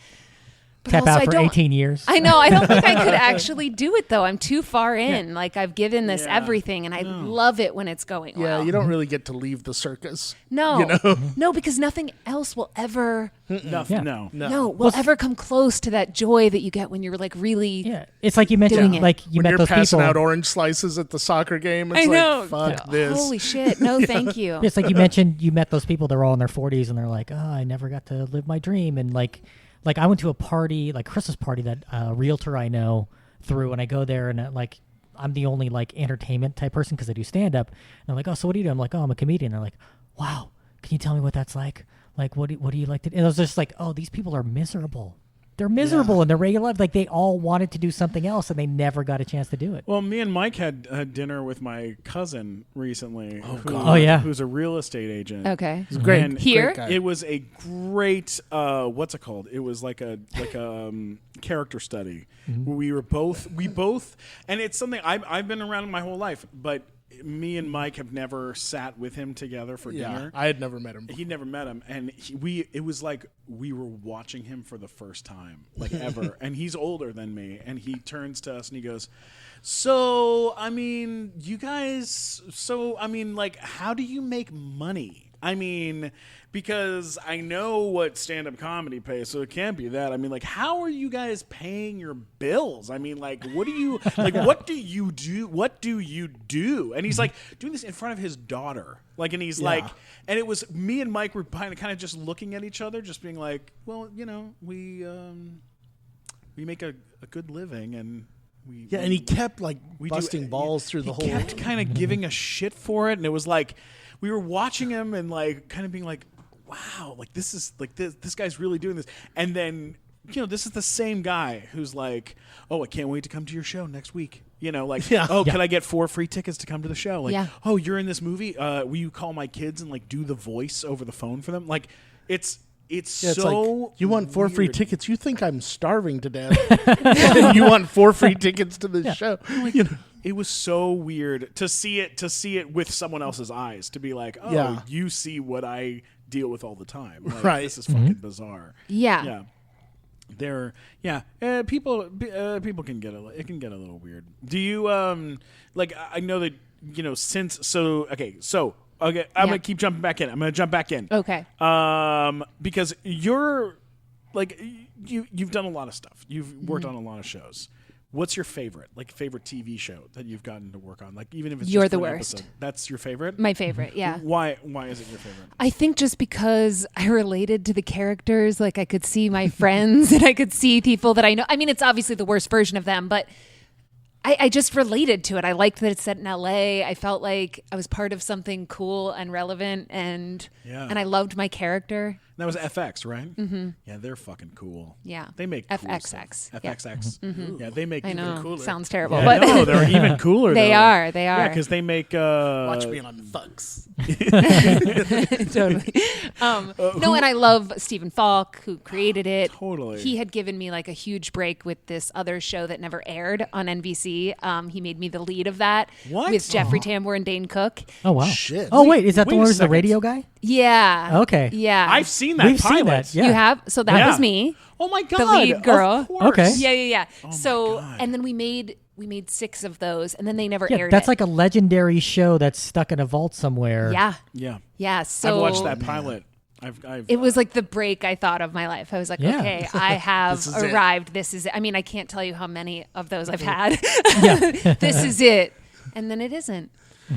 But Tap also, out I for don't- 18 years. I know. I don't think I could actually do it though. I'm too far in. I've given this Yeah. everything, and I love it when it's going Yeah, well. you don't really get to leave the circus. No, no, because nothing else will ever. Yeah. No, will ever come close to that joy that you get when you're really. Yeah, it's like you mentioned, Doing it. like you When met you're those passing people. out orange slices at the soccer game, it's I know. fuck this. Holy shit! No, thank you. It's like you mentioned, you met those people. They're all in their 40s, and they're like, "Oh, I never got to live my dream." And like I went to a party, Christmas party that a realtor I know threw, and I go there, and I'm the only entertainment type person because I do stand up. And I'm like, "Oh, so what do you do?" I'm like, "Oh, I'm a comedian." They're like, "Wow, can you tell me what that's like? What do you like to?" And I was just like, "Oh, these people are miserable. They're miserable in their regular life. They all wanted to do something else, and they never got a chance to do it." Well, me and Mike had dinner with my cousin recently. Oh, yeah. Who's a real estate agent. Okay. Great. And Here? Great guy. it was a great what's it called? It was like a character study. Where we both and it's something I've been around my whole life, but me and Mike have never sat with him together for Yeah, dinner. I had never met him. He'd never met him, and it was like we were watching him for the first time, ever. And he's older than me, and he turns to us and he goes, "So, I mean, you guys, how do you make money? I mean, because I know what stand-up comedy pays, so it can't be that. I mean, how are you guys paying your bills? I mean, what do you what do you do? What do you do?" And he's doing this in front of his daughter, and he's and it was me and Mike were kind of just looking at each other, just being like, "Well, we make a good living, and we And he kept we busting balls through the whole. He kept kind of giving a shit for it, and it was we were watching him and kind of being like, wow, this is this guy's really doing this. And then this is the same guy who's like, oh, I can't wait to come to your show next week. Like, Yeah. can I get 4 free tickets to come to the show? Like, Yeah. oh, you're in this movie. Will you call my kids and like do the voice over the phone for them? Like, it's It's so like, you want 4 free weird. tickets? You think I'm starving to death? And you want 4 free tickets to the show? It was so weird to see it with someone else's eyes, to be like, oh, Yeah. you see what I deal with all the time. Like, Right. This is fucking bizarre. Yeah. People can get it can get a little weird. Do you like? I know that Okay, I'm gonna keep jumping back in. I'm gonna jump back in. Okay. Because you're like you've done a lot of stuff. You've worked on a lot of shows. What's your favorite TV show that you've gotten to work on? Like, even if it's You're just the for an worst. episode. That's your favorite? My favorite, yeah. Why is it your favorite? I think just because I related to the characters, like I could see my friends and I could see people that I know. I mean, it's obviously the worst version of them, but I just related to it. I liked that it's set in LA. I felt like I was part of something cool and relevant, and I loved my character. That was FX, right? Mm-hmm. Yeah, they're fucking cool. Yeah. They make cool FXX. stuff. Yeah. FXX. Mm-hmm. Yeah, they make I even know. cooler. Sounds terrible, Yeah, but no, they're even cooler. They though. are. Yeah, because they make. Watch me on Thugs. Totally. No, and I love Stephen Falk, who created it. Totally. He had given me like a huge break with this other show that never aired on NBC. He made me the lead of that What? with Jeffrey Tambor and Dane Cook. Oh wow! Shit. Oh wait, is that the wait one a who's the second. radio guy? Yeah. Okay. Yeah. I've seen that We've pilot. seen that. Yeah. You have? So that was me. Oh my god, The lead girl. Of course. Okay. Yeah. Oh my So, God. and then we made 6 of those, and then they never Yeah, aired that's it. like a legendary show that's stuck in a vault somewhere. Yeah. Yeah. So I've watched that pilot. I've it was like the break I thought of my life. I was like, Yeah. okay, I have This is it. arrived. This is it. I mean, I can't tell you how many of those I've had. Yeah. This is it. And then it isn't.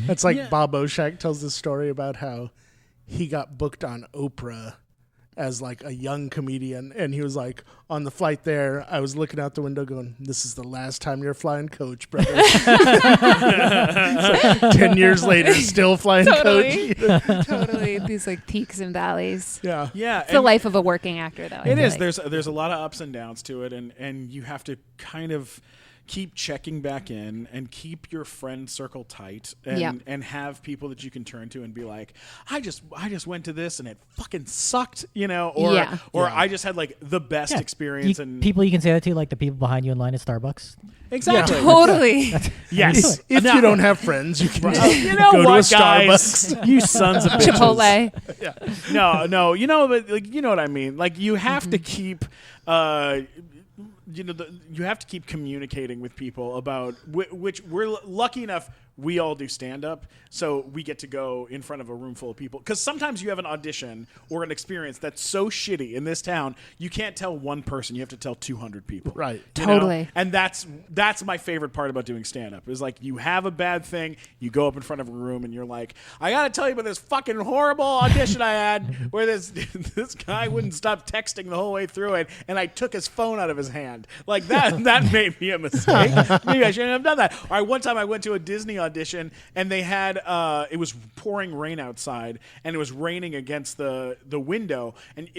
It's like Bob Oshak tells this story about how he got booked on Oprah as like a young comedian, and he was like, on the flight there, I was looking out the window going, this is the last time you're flying coach, brother. 10 years later, still flying Totally. coach. Totally. These like peaks and valleys. Yeah. yeah. It's the life of a working actor, though. I It feel is. like. There's a lot of ups and downs to it, and you have to kind of keep checking back in and keep your friend circle tight, and Yeah. and have people that you can turn to and be like, I just went to this and it fucking sucked, or Yeah. I just had like the best Yeah. experience, and People you can say that to, like the people behind you in line at Starbucks. exactly. Totally. Yes. If No. you don't have friends, you can You know go to a what, guys? Starbucks. You sons of bitches. Chipotle. No, but like, you know what I mean. Like, you have to keep, you have to keep communicating with people about which we're lucky enough. We all do stand up, so we get to go in front of a room full of people. Because sometimes you have an audition or an experience that's so shitty in this town, you can't tell one person. You have to tell 200 people. Right. You know? Totally. And that's my favorite part about doing stand up is like, you have a bad thing, you go up in front of a room and you're like, I gotta tell you about this fucking horrible audition I had where this guy wouldn't stop texting the whole way through it, and I took his phone out of his hand. Like, that made me a mistake. Maybe I shouldn't have done that. All right, one time I went to a Disney audition and they had it was pouring rain outside and it was raining against the window, and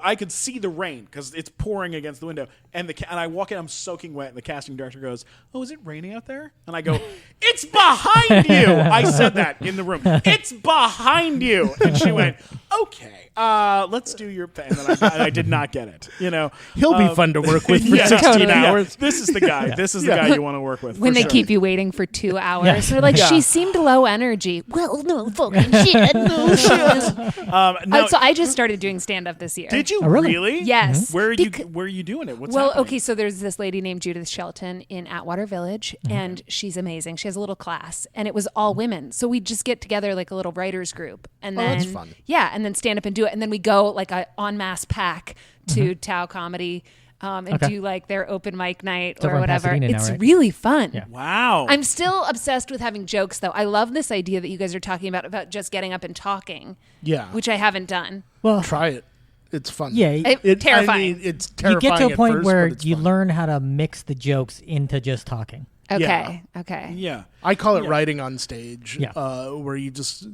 I could see the rain because it's pouring against the window, and I walk in, I'm soaking wet, and the casting director goes, oh, is it raining out there? And I go, it's behind you. I said that in the room. It's behind you. And she went, okay, let's do your thing. And then I did not get it. He'll be fun to work with for yeah, 16 totally. hours. This is the guy. This is the guy you want to work with. When for they sure. keep you waiting for 2 hours. Yeah. They're like, Yeah. she seemed low energy. Well, no fucking shit. No shit. No, So I just started doing stand-up this year. did you Oh, really? Yes. Where are you doing it? What's Well, happening? okay, so there's this lady named Judith Shelton in Atwater Village, and she's amazing. She has a little class, and it was all women. So we just get together like a little writers group, and then that's fun. Yeah, and then stand up and do it, and then we go like a en masse pack to Tao Comedy, and Okay. do like their open mic night over or in whatever. Pasadena now, It's right? really fun. Yeah. Wow. I'm still obsessed with having jokes, though. I love this idea that you guys are talking about just getting up and talking, Yeah. which I haven't done. Well, Try it. It's fun. yeah, Terrifying. I mean, it's you terrifying get to a at point first, where but it's you fun. learn how to mix the jokes into just talking. Okay. Okay. yeah. I call it Yeah. writing on stage, Yeah. where you just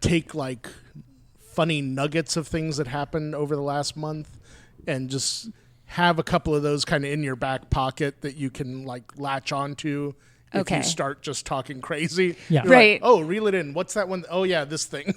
take like funny nuggets of things that happened over the last month and just have a couple of those kind of in your back pocket that you can like latch onto. If you start just talking crazy, Yeah. you're Right. like, oh, reel it in. What's that one? Oh yeah, this thing.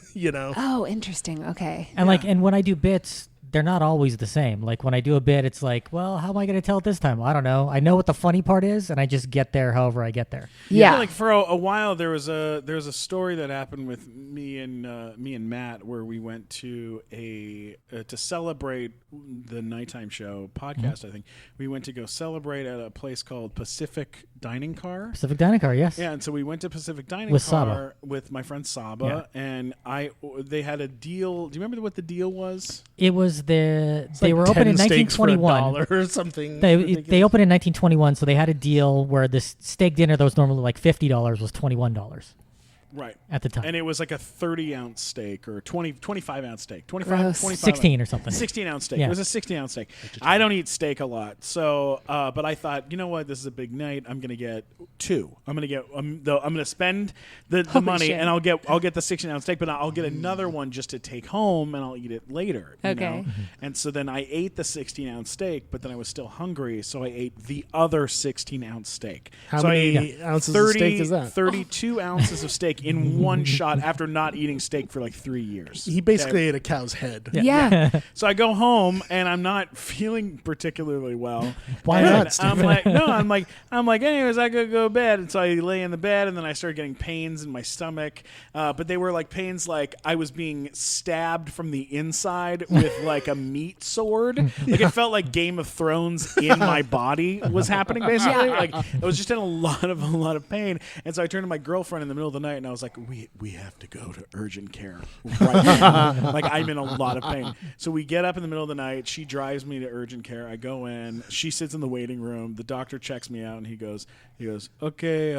Oh, interesting. Okay. And and when I do bits, they're not always the same. Like when I do a bit, it's like, well, how am I going to tell it this time? I don't know. I know what the funny part is, and I just get there however I get there. Yeah. Like for a while, there was a story that happened with me and Matt where we went to to celebrate the nighttime show podcast. I think we went to go celebrate at a place called Pacific Dining Car. Pacific Dining Car, yes. Yeah, and so we went to Pacific Dining With Car Saba. with my friend Saba, and they had a deal. Do you remember what the deal was? It was they like were open 10 in steaks for1921. $1 or something. They ridiculous. opened in 1921, so they had a deal where this steak dinner that was normally like $50 was $21 Right. at the time. And it was like a 30-ounce steak or 25-ounce steak. 25 Gross. 16 or something. 16-ounce steak. Yeah. It was a 16-ounce steak. I don't eat steak a lot, so but I thought, you know what? This is a big night. I'm gonna get 2. I'm gonna spend the money, shit. and I'll get the 16-ounce steak, but I'll get another one just to take home, and I'll eat it later. You Okay. know? And so then I ate the 16-ounce steak, but then I was still hungry, so I ate the other 16-ounce steak. How so many I ate ounces of steak is that? 32 ounces of steak in one shot after not eating steak for like 3 years. He basically ate a cow's head. Yeah. So I go home and I'm not feeling particularly well. Why And not, I'm like, anyways, I could go to bed. And so I lay in the bed, and then I started getting pains in my stomach. But they were like pains like I was being stabbed from the inside with like a meat sword. Like it felt like Game of Thrones in my body was happening basically. Like I was just in a lot of pain. And so I turned to my girlfriend in the middle of the night and I was like, we have to go to urgent care right now. Like I'm in a lot of pain. So we get up in the middle of the night. She drives me to urgent care. I go in. She sits in the waiting room. The doctor checks me out and he goes, okay,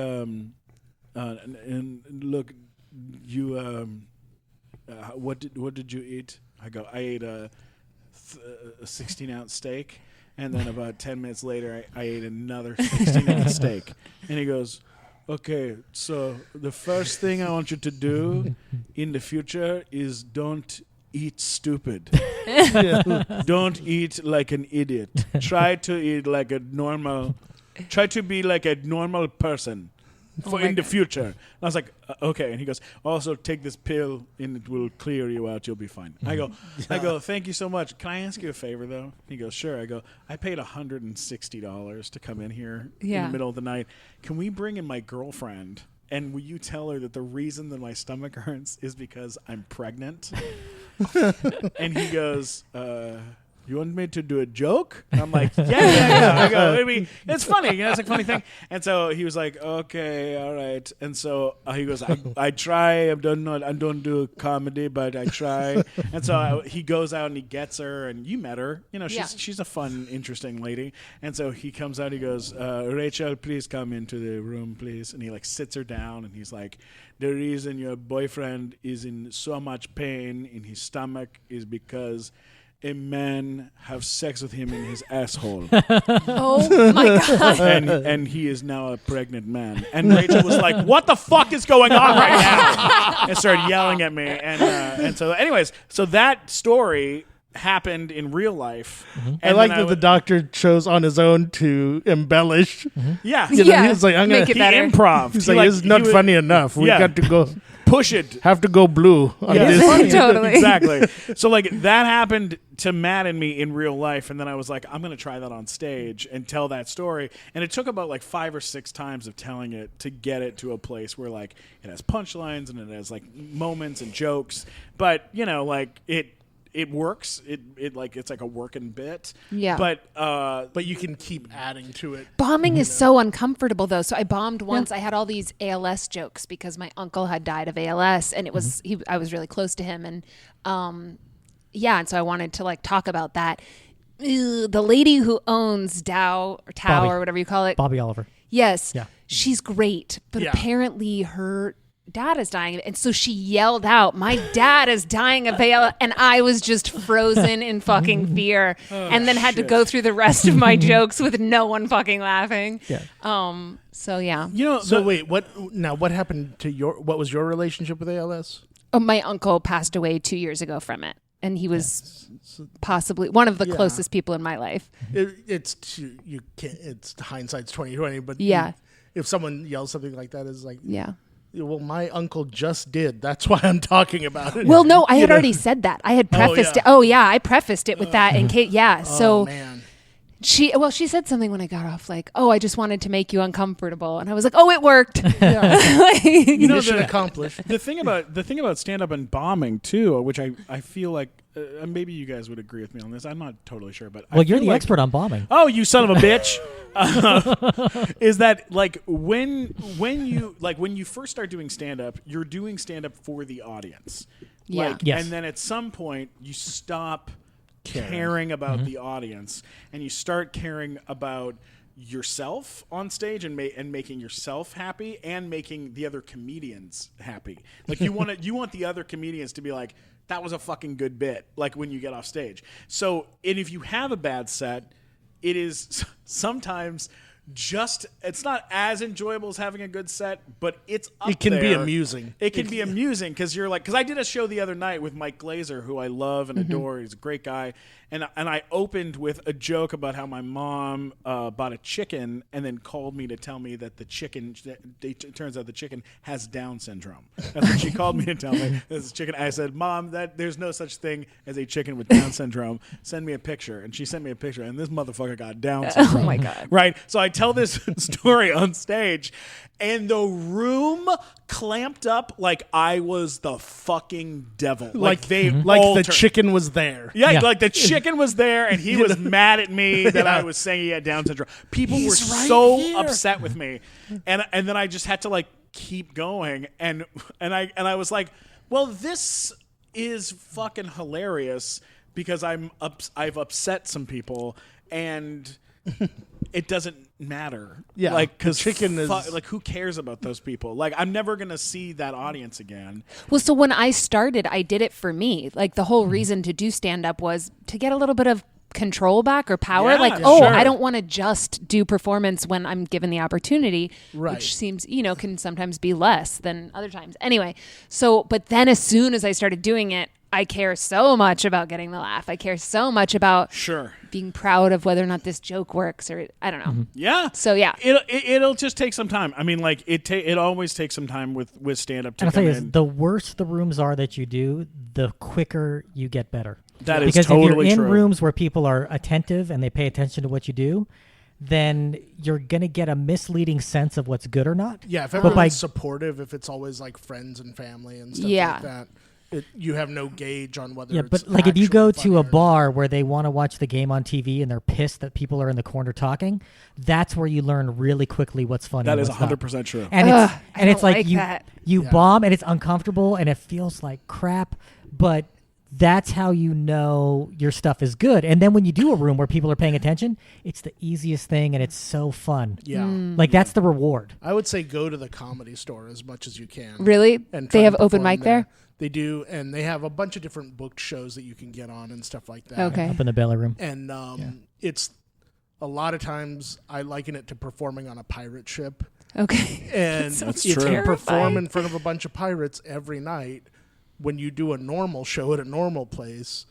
and look, you what did you eat? I go, I ate a 16-ounce steak, and then about 10 minutes later, I ate another 16-ounce steak. And he goes, okay, so the first thing I want you to do in the future is don't eat stupid. Don't eat like an idiot. Try to eat like a normal. Try to be like a normal person in the future. And I was like, okay. And he goes, also take this pill and it will clear you out. You'll be fine. I go, thank you so much. Can I ask you a favor though? He goes, sure. I go, I paid $160 to come in here in the middle of the night. Can we bring in my girlfriend? And will you tell her that the reason that my stomach hurts is because I'm pregnant? And he goes, you want me to do a joke? And I'm like, yeah. I go, it's funny. It's a funny thing. And so he was like, okay, all right. And so he goes, I try. I don't do comedy, but I try. And so he goes out and he gets her, and you met her. You know, she's a fun, interesting lady. And so he comes out. He goes, Rachel, please come into the room, please. And he like sits her down, and he's like, the reason your boyfriend is in so much pain in his stomach is because a man have sex with him in his asshole. Oh my God. And he is now a pregnant man. And Rachel was like, what the fuck is going on right now? And started yelling at me. And so anyways, so that story happened in real life. Mm-hmm. I like that the doctor chose on his own to embellish. Mm-hmm. Yeah. You know, he was like, I'm going Make it to better. improv. He's like, this is not funny enough. We got to go push it. have to go blue on Yeah. this. Totally. Exactly. So like that happened to Matt and me in real life, and then I was like, I'm going to try that on stage and tell that story. And it took about like 5 or 6 times of telling it to get it to a place where like it has punchlines and it has like moments and jokes. But you know, like it works. It like it's like a working bit. Yeah. But You can keep adding to it. Bombing is so uncomfortable, though. So I bombed once. I had all these ALS jokes because my uncle had died of ALS, and it was I was really close to him, and and so I wanted to like talk about that. The lady who owns Dow or Tao Bobby. or whatever you call it. Bobby Oliver. Yes. Yeah. She's great, but Yeah. apparently her dad is dying of it. And so she yelled out, my dad is dying of ALS. And I was just frozen in fucking fear and then had to go through the rest of my jokes with no one fucking laughing. Yeah. So yeah. you know, So wait, what happened to what was your relationship with ALS? Oh, my uncle passed away 2 years ago from it. and he was possibly one of the closest people in my life. It's hindsight's 20/20, but if someone yells something like that, is like, well, my uncle just did. That's why I'm talking about it. Well, no, I had already said that. I had prefaced it. Oh yeah, I prefaced it with that in case. Yeah, so. Oh, man. She said something when I got off, like, "Oh, I just wanted to make you uncomfortable," and I was like, "Oh, it worked." Mission accomplished. The thing about stand up and bombing too, which I feel like maybe you guys would agree with me on this. I'm not totally sure, but you're the expert on bombing. Oh, you son of a bitch! Is that like when you first start doing stand up, you're doing stand up for the audience, Yes. and then at some point you stop caring about the audience and you start caring about yourself on stage and making yourself happy and making the other comedians happy. Like you want the other comedians to be like, that was a fucking good bit, like when you get off stage. So, and if you have a bad set, it is sometimes it's not as enjoyable as having a good set, but it's up It can be there. amusing. It can be amusing because you're like, because I did a show the other night with Mike Glazer, who I love and adore. He's a great guy. And I opened with a joke about how my mom bought a chicken and then called me to tell me that the chicken, it turns out the chicken has Down syndrome. That's what she called me to tell me. This chicken. I said, Mom, there's no such thing as a chicken with Down syndrome. Send me a picture. And she sent me a picture, and this motherfucker got Down syndrome. Oh my God. Right? So I tell this story on stage, and the room clamped up like I was the fucking devil. Like the chicken was there. Yeah, like the chicken was there, and he was mad at me that I was saying he had Down syndrome. People were so upset with me, and then I just had to like keep going, and I was like, well, this is fucking hilarious because I've upset some people, and it doesn't matter. Yeah, like because chicken is like who cares about those people? Like I'm never gonna see that audience again. Well, so when I started, I did it for me. Like the whole reason to do stand up was to get a little bit of control back or power. Sure. I don't want to just do performance when I'm given the opportunity, right. which seems, can sometimes be less than other times. Anyway, but then as soon as I started doing it, I care so much about getting the laugh. I care so much about being proud of whether or not this joke works, or I don't know. Yeah. So yeah, it'll just take some time. I mean, like it always takes some time with stand up. I'll tell you, the worse the rooms are that you do, the quicker you get better. That is because totally if you're in true. rooms where people are attentive and they pay attention to what you do, then you're gonna get a misleading sense of what's good or not. Yeah, if everyone's supportive, if it's always like friends and family and stuff like that. You have no gauge on whether it's but like if you go to a or bar where they want to watch the game on TV and they're pissed that people are in the corner talking, that's where you learn really quickly what's funny. That and is what's not. 100% true. And it's like you bomb and it's uncomfortable and it feels like crap, but that's how you know your stuff is good. And then when you do a room where people are paying attention, it's the easiest thing and it's so fun. Yeah. Like that's the reward. I would say go to the Comedy Store as much as you can. Really? And they have open mic there? They do, and they have a bunch of different booked shows that you can get on and stuff like that. Okay. Up in the belly room. And it's a lot of times I liken it to performing on a pirate ship. Okay. And That's if true. you perform in front of a bunch of pirates every night, when you do a normal show at a normal place,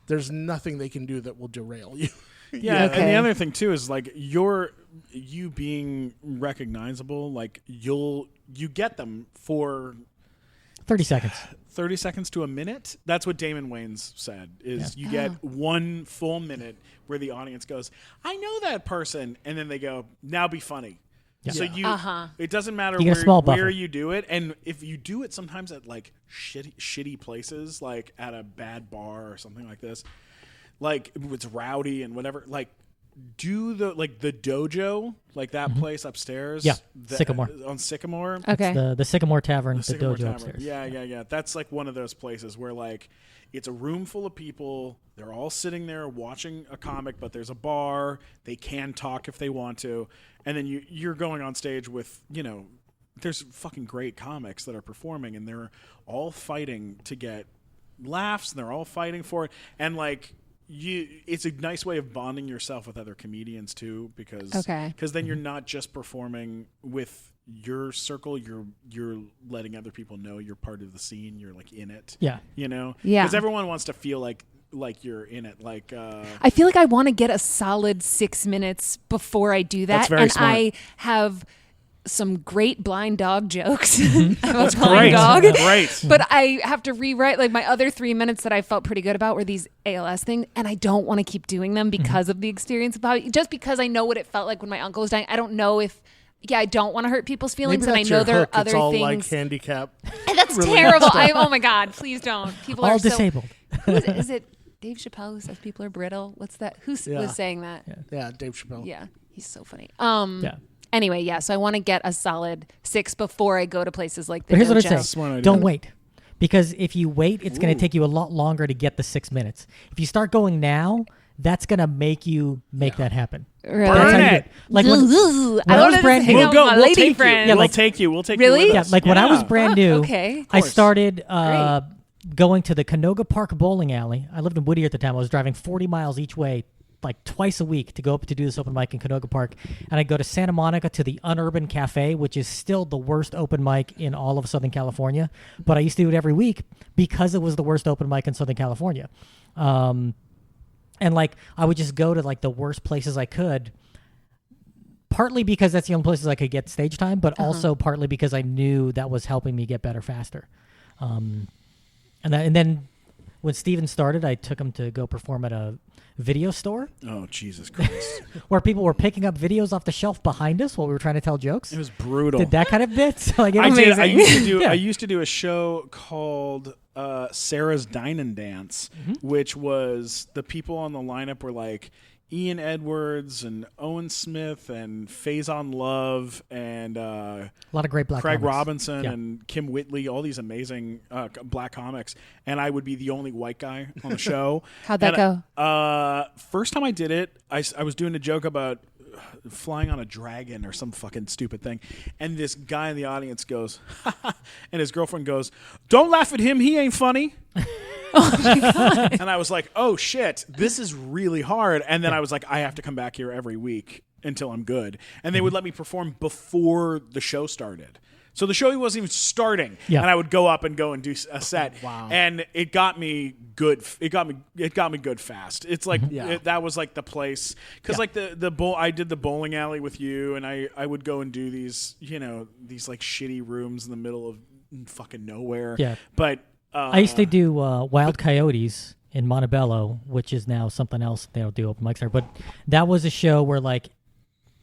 there's nothing they can do that will derail you. Yeah, Okay. and the other thing too is like you being recognizable, like you get them for 30 seconds. 30 seconds to a minute. That's what Damon Wayans said, is you get 1 full minute where the audience goes, I know that person. And then they go, now be funny. Yeah. So it doesn't matter You get a small buffer. where you do it. And if you do it sometimes at like shitty places, like at a bad bar or something like this, like it's rowdy and whatever, like do the dojo, like that place upstairs. Yeah, Sycamore. On Sycamore. Okay. The Sycamore Tavern, the Sycamore dojo Tavern. upstairs. Yeah. That's like one of those places where like it's a room full of people. They're all sitting there watching a comic, but there's a bar. They can talk if they want to. And then you're going on stage with, there's fucking great comics that are performing, and they're all fighting to get laughs, and they're all fighting for it. And like, it's a nice way of bonding yourself with other comedians too, because then you're not just performing with your circle, you're letting other people know you're part of the scene, you're like in it. Because everyone wants to feel like you're in it. Like I feel like I want to get a solid 6 minutes before I do that. That's very smart. I have some great blind dog jokes. That's great. Great. But I have to rewrite, like, my other 3 minutes that I felt pretty good about were these ALS things, and I don't want to keep doing them because of the experience just because I know what it felt like when my uncle was dying. I don't know if I don't want to hurt people's feelings, Maybe and I know there are other it's all things. Like handicap. And that's terrible. Oh my God, please don't. People all are disabled. Is it Dave Chappelle who says people are brittle? What's that? Who was saying that? Yeah, Dave Chappelle. Yeah, he's so funny. Anyway, so I want to get a solid 6 before I go to places like the But here's what Dojo. I'd say. Don't wait. Because if you wait, it's going to take you a lot longer to get the 6 minutes. If you start going now, that's going to make you make that happen. Really? Burn it. Like when I was brand new. We'll take you. We'll take Really? you with Yeah, us. like when I was brand new, I started going to the Canoga Park bowling alley. I lived in Whittier at the time. I was driving 40 miles each way, like twice a week, to go up to do this open mic in Canoga Park. And I'd go to Santa Monica to the Unurban Cafe, which is still the worst open mic in all of Southern California. But I used to do it every week because it was the worst open mic in Southern California. And like I would just go to like the worst places I could, partly because that's the only places I could get stage time, but also partly because I knew that was helping me get better faster. And then when Steven started, I took him to go perform at a video store. Oh, Jesus Christ. Where people were picking up videos off the shelf behind us while we were trying to tell jokes. It was brutal. Did that kind of bit? Like, I amazing. used to do a show called Sarah's Dine and Dance, which was the people on the lineup were like Ian Edwards and Owen Smith and Faison Love and a lot of great black Craig comics. Robinson and Kim Whitley, all these amazing black comics, and I would be the only white guy on the show. How'd that go? First time I did it, I was doing a joke about flying on a dragon or some fucking stupid thing, and this guy in the audience goes, and his girlfriend goes, "Don't laugh at him, he ain't funny." Oh my God. And I was like, oh shit, this is really hard. And then I was like, I have to come back here every week until I'm good. And they would let me perform before the show started. So the show wasn't even starting, and I would go up and go and do a set. Wow. And it got me good. It got me good fast. It's like that was like the place, because like the bowl. I did the bowling alley with you, and I would go and do these these like shitty rooms in the middle of fucking nowhere. Yeah, but. I used to do Wild Coyotes in Montebello, which is now something else. They don't do open mics there. But that was a show where, like,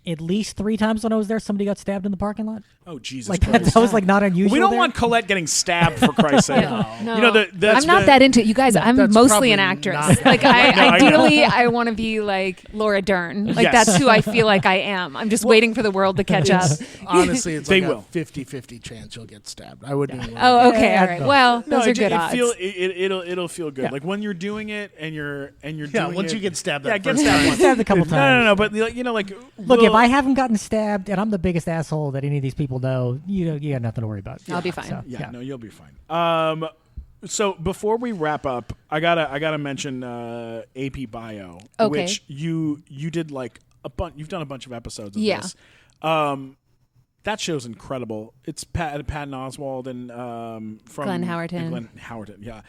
at least 3 times when I was there, somebody got stabbed in the parking lot. Oh, Jesus like Christ. That was, like, not unusual. We don't there. want Colette getting stabbed, for Christ's sake. No. You know, I'm not that into it. You guys, I'm mostly an actress. Like, ideally, I want to be like Laura Dern. Like, that's who I feel like I am. I'm just waiting for the world to catch up. Honestly, it's like a 50-50 chance you'll get stabbed. I wouldn't. Oh, okay, all right. Well, those are good odds. It'll feel good. Like when you're doing it and you're doing it. Once you get stabbed, get stabbed a couple times. No. But like, look, if I haven't gotten stabbed and I'm the biggest asshole that any of these people know, you got nothing to worry about. I'll be fine. So, no, you'll be fine. So before we wrap up, I gotta mention AP Bio, which you did like a bunch. You've done a bunch of episodes of this. That show's incredible. It's Patton Oswalt and from Glenn Howerton. Glenn Howerton, yeah.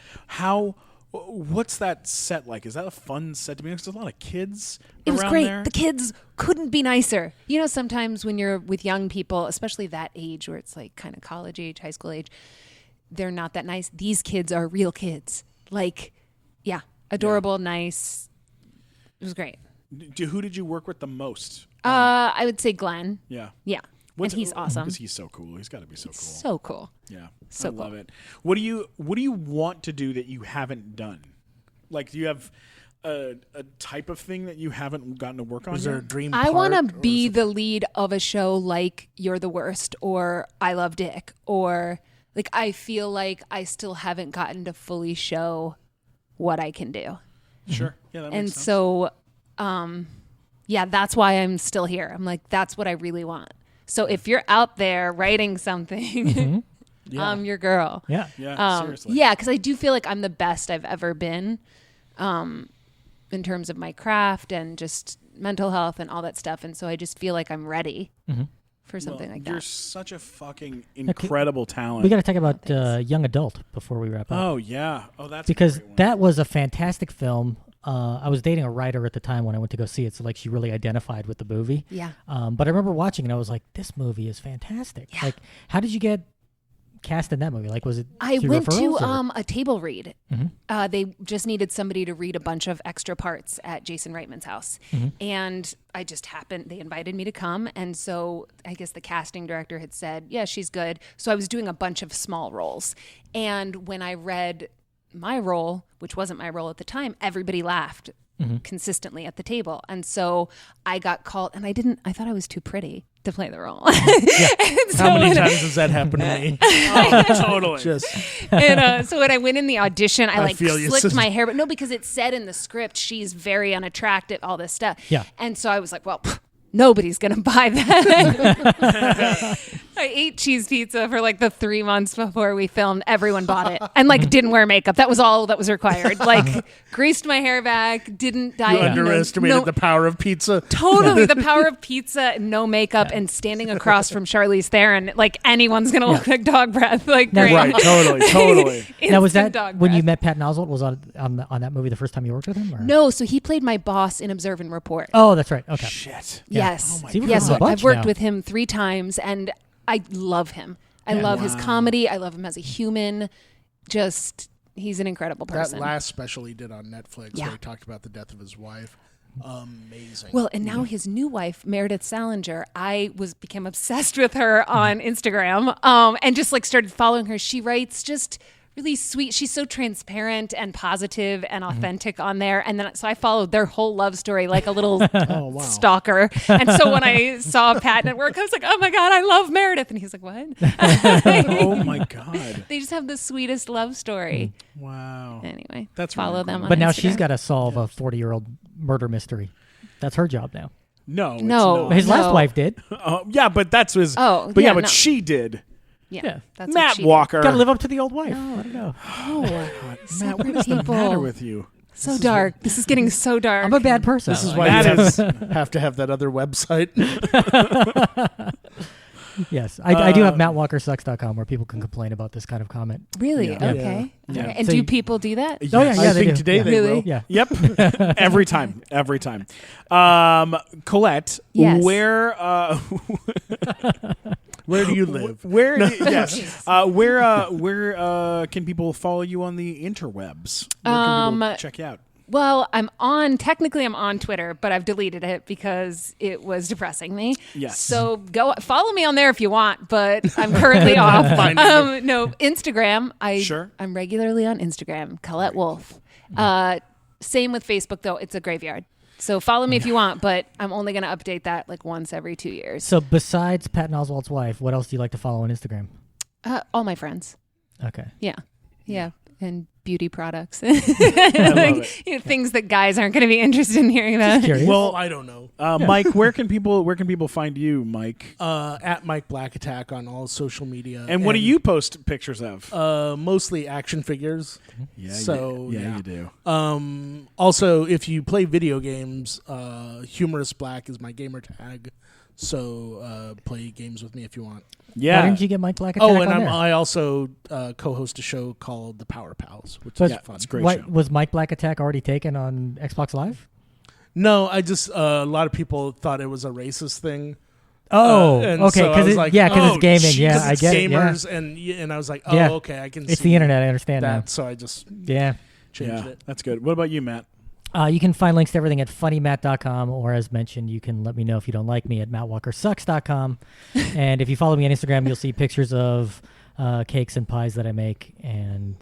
What's that set like? Is that a fun set to be? Because there's a lot of kids. It was around great. there. The kids couldn't be nicer. You know, sometimes when you're with young people, especially that age where it's like kind of college age, high school age, they're not that nice. These kids are real kids. Like, adorable, nice. It was great. Who did you work with the most? I would say Glenn. Yeah. Yeah. And he's awesome. Because he's so cool. He's got to be so cool. So cool. Yeah. So I love it. What do you want to do that you haven't done? Like, do you have a type of thing that you haven't gotten to work on? Is there a dream? I want to be the lead of a show like You're the Worst or I Love Dick, or like I feel like I still haven't gotten to fully show what I can do. Sure. Yeah, that makes sense. So, that's why I'm still here. I'm like, that's what I really want. So if you're out there writing something, I'm your girl. Yeah, seriously. Yeah, because I do feel like I'm the best I've ever been. in terms of my craft and just mental health and all that stuff. And so I just feel like I'm ready for something like that. You're such a fucking incredible talent. We got to talk about Young Adult before we wrap up. Oh, yeah. Oh, that's because a great one. that was a fantastic film. I was dating a writer at the time when I went to go see it, so like she really identified with the movie. Yeah. But I remember watching it, and I was like, this movie is fantastic. Yeah. Like, how did you get cast in that movie? Like, was it I through went to referrals, or? a table read. They just needed somebody to read a bunch of extra parts at Jason Reitman's house. And I just happened, they invited me to come. And so I guess the casting director had said, yeah, she's good. So I was doing a bunch of small roles. And when I read my role, which wasn't my role at the time, everybody laughed consistently at the table. And so I got called, and I thought I was too pretty to play the role. How many times has that happened to me? Oh, totally. And so when I went in the audition, I feel you, slicked sister. my hair, but no, because it said in the script, she's very unattractive, all this stuff. Yeah. And so I was like, well, nobody's going to buy that. I ate cheese pizza for like the 3 months before we filmed. Everyone bought it and like didn't wear makeup. That was all that was required. Like greased my hair back, didn't dye You it. underestimated the power of pizza. Totally. The power of pizza, no makeup, and standing across from Charlize Theron. Like anyone's going to look like dog breath. Like Now, great. Right, totally. Now, was Instant that dog when breath. you met Patton Oswalt? Was on that movie the first time you worked with him? Or? No, so he played my boss in Observe and Report. Oh, that's right. Okay. Shit. Yes. Oh my See, we're Yes. doing a So bunch I've worked now. with him 3 times and I love him. I love his comedy. I love him as a human. Just, he's an incredible person. That last special he did on Netflix Yeah. where he talked about the death of his wife. Amazing. Well, and now his new wife, Meredith Salinger, I became obsessed with her on Instagram and just like started following her. She writes just really sweet. She's so transparent and positive and authentic on there. And then so I followed their whole love story like a little stalker. And so when I saw Patton at work, I was like, oh my God, I love Meredith. And he's like, what? Oh my God. They just have the sweetest love story. Wow. Anyway, That's follow really them cool. on But now Instagram. she's got to solve a 40-year-old murder mystery. That's her job now. No. it's No. not. His last No. wife did. Yeah, but that's his. Oh, but yeah, but no. she did. Yeah, that's what Matt she did. Walker. Got to live up to the old wife. I don't know. Matt, what is the matter with you? So dark. This is getting so dark. I'm a bad person. this is why That you is. have to have that other website. Yes, I do have MattWalkerSucks.com where people can complain about this kind of comment. Really? Yeah. Okay. Yeah. Okay. And So do you- people do that? Oh yeah, I they think do. today yeah. they Really? will. Yeah. Yep. Every time. Colette, Yes. where Where do you live? where yes. Where can people follow you on the interwebs? Where can people check you out? Well, technically I'm on Twitter, but I've deleted it because it was depressing me. Yes. So go follow me on there if you want, but I'm currently off. No, Instagram. Sure. I'm regularly on Instagram, Collette Wolfe. Same with Facebook though. It's a graveyard. So follow me if you want, but I'm only going to update that like once every 2 years. So besides Patton Oswalt's wife, what else do you like to follow on Instagram? All my friends. Okay. Yeah. And beauty products. love Things that guys aren't going to be interested in hearing about. Curious. Well, I don't know. Mike, where can people find you, Mike? At Mike Black Attack on all social media. And what do you post pictures of? Mostly action figures. Yeah, So you do. Also, if you play video games, Humorous Black is my gamer tag. So play games with me if you want. Yeah. Why didn't you get Mike Black Attack Oh, and on there? I also co-host a show called The Power Pals, which But- is Yeah, fun. it's a great Why, show. was Mike Black Attack already taken on Xbox Live? No, I just a lot of people thought it was a racist thing. Oh, And okay, so I because was like, it's gaming. geez, Yeah, 'cause I it's get it. Yeah. gamers, and I was like, oh, Yeah. okay, I can. It's see the internet. I understand that, so I just now. Yeah. changed Yeah, it. that's good. What about you, Matt? You can find links to everything at funnymatt.com, or as mentioned, you can let me know if you don't like me at mattwalkersucks.com. And if you follow me on Instagram, you'll see pictures of cakes and pies that I make. And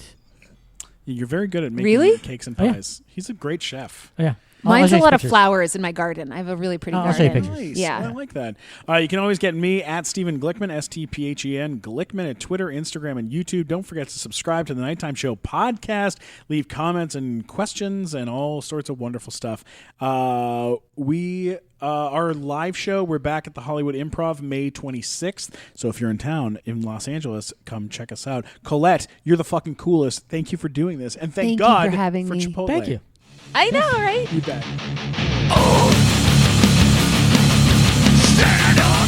You're very good at making Really? cakes and Oh, yeah. pies. He's a great chef. yeah, Mine's I'll a show lot you of pictures. flowers in my garden. I have a really pretty I'll show you garden. pictures. Nice. Yeah. I like that. You can always get me at Stephen Glickman, STPHEN, Glickman at Twitter, Instagram, and YouTube. Don't forget to subscribe to the Nighttime Show podcast. Leave comments and questions and all sorts of wonderful stuff. Our live show, we're back at the Hollywood Improv May 26th. So if you're in town in Los Angeles, come check us out. Colette, you're the fucking coolest. Thank you for doing this. And thank Thank you God for having me. Chipotle. Thank you. I know, right? You bet. Stand on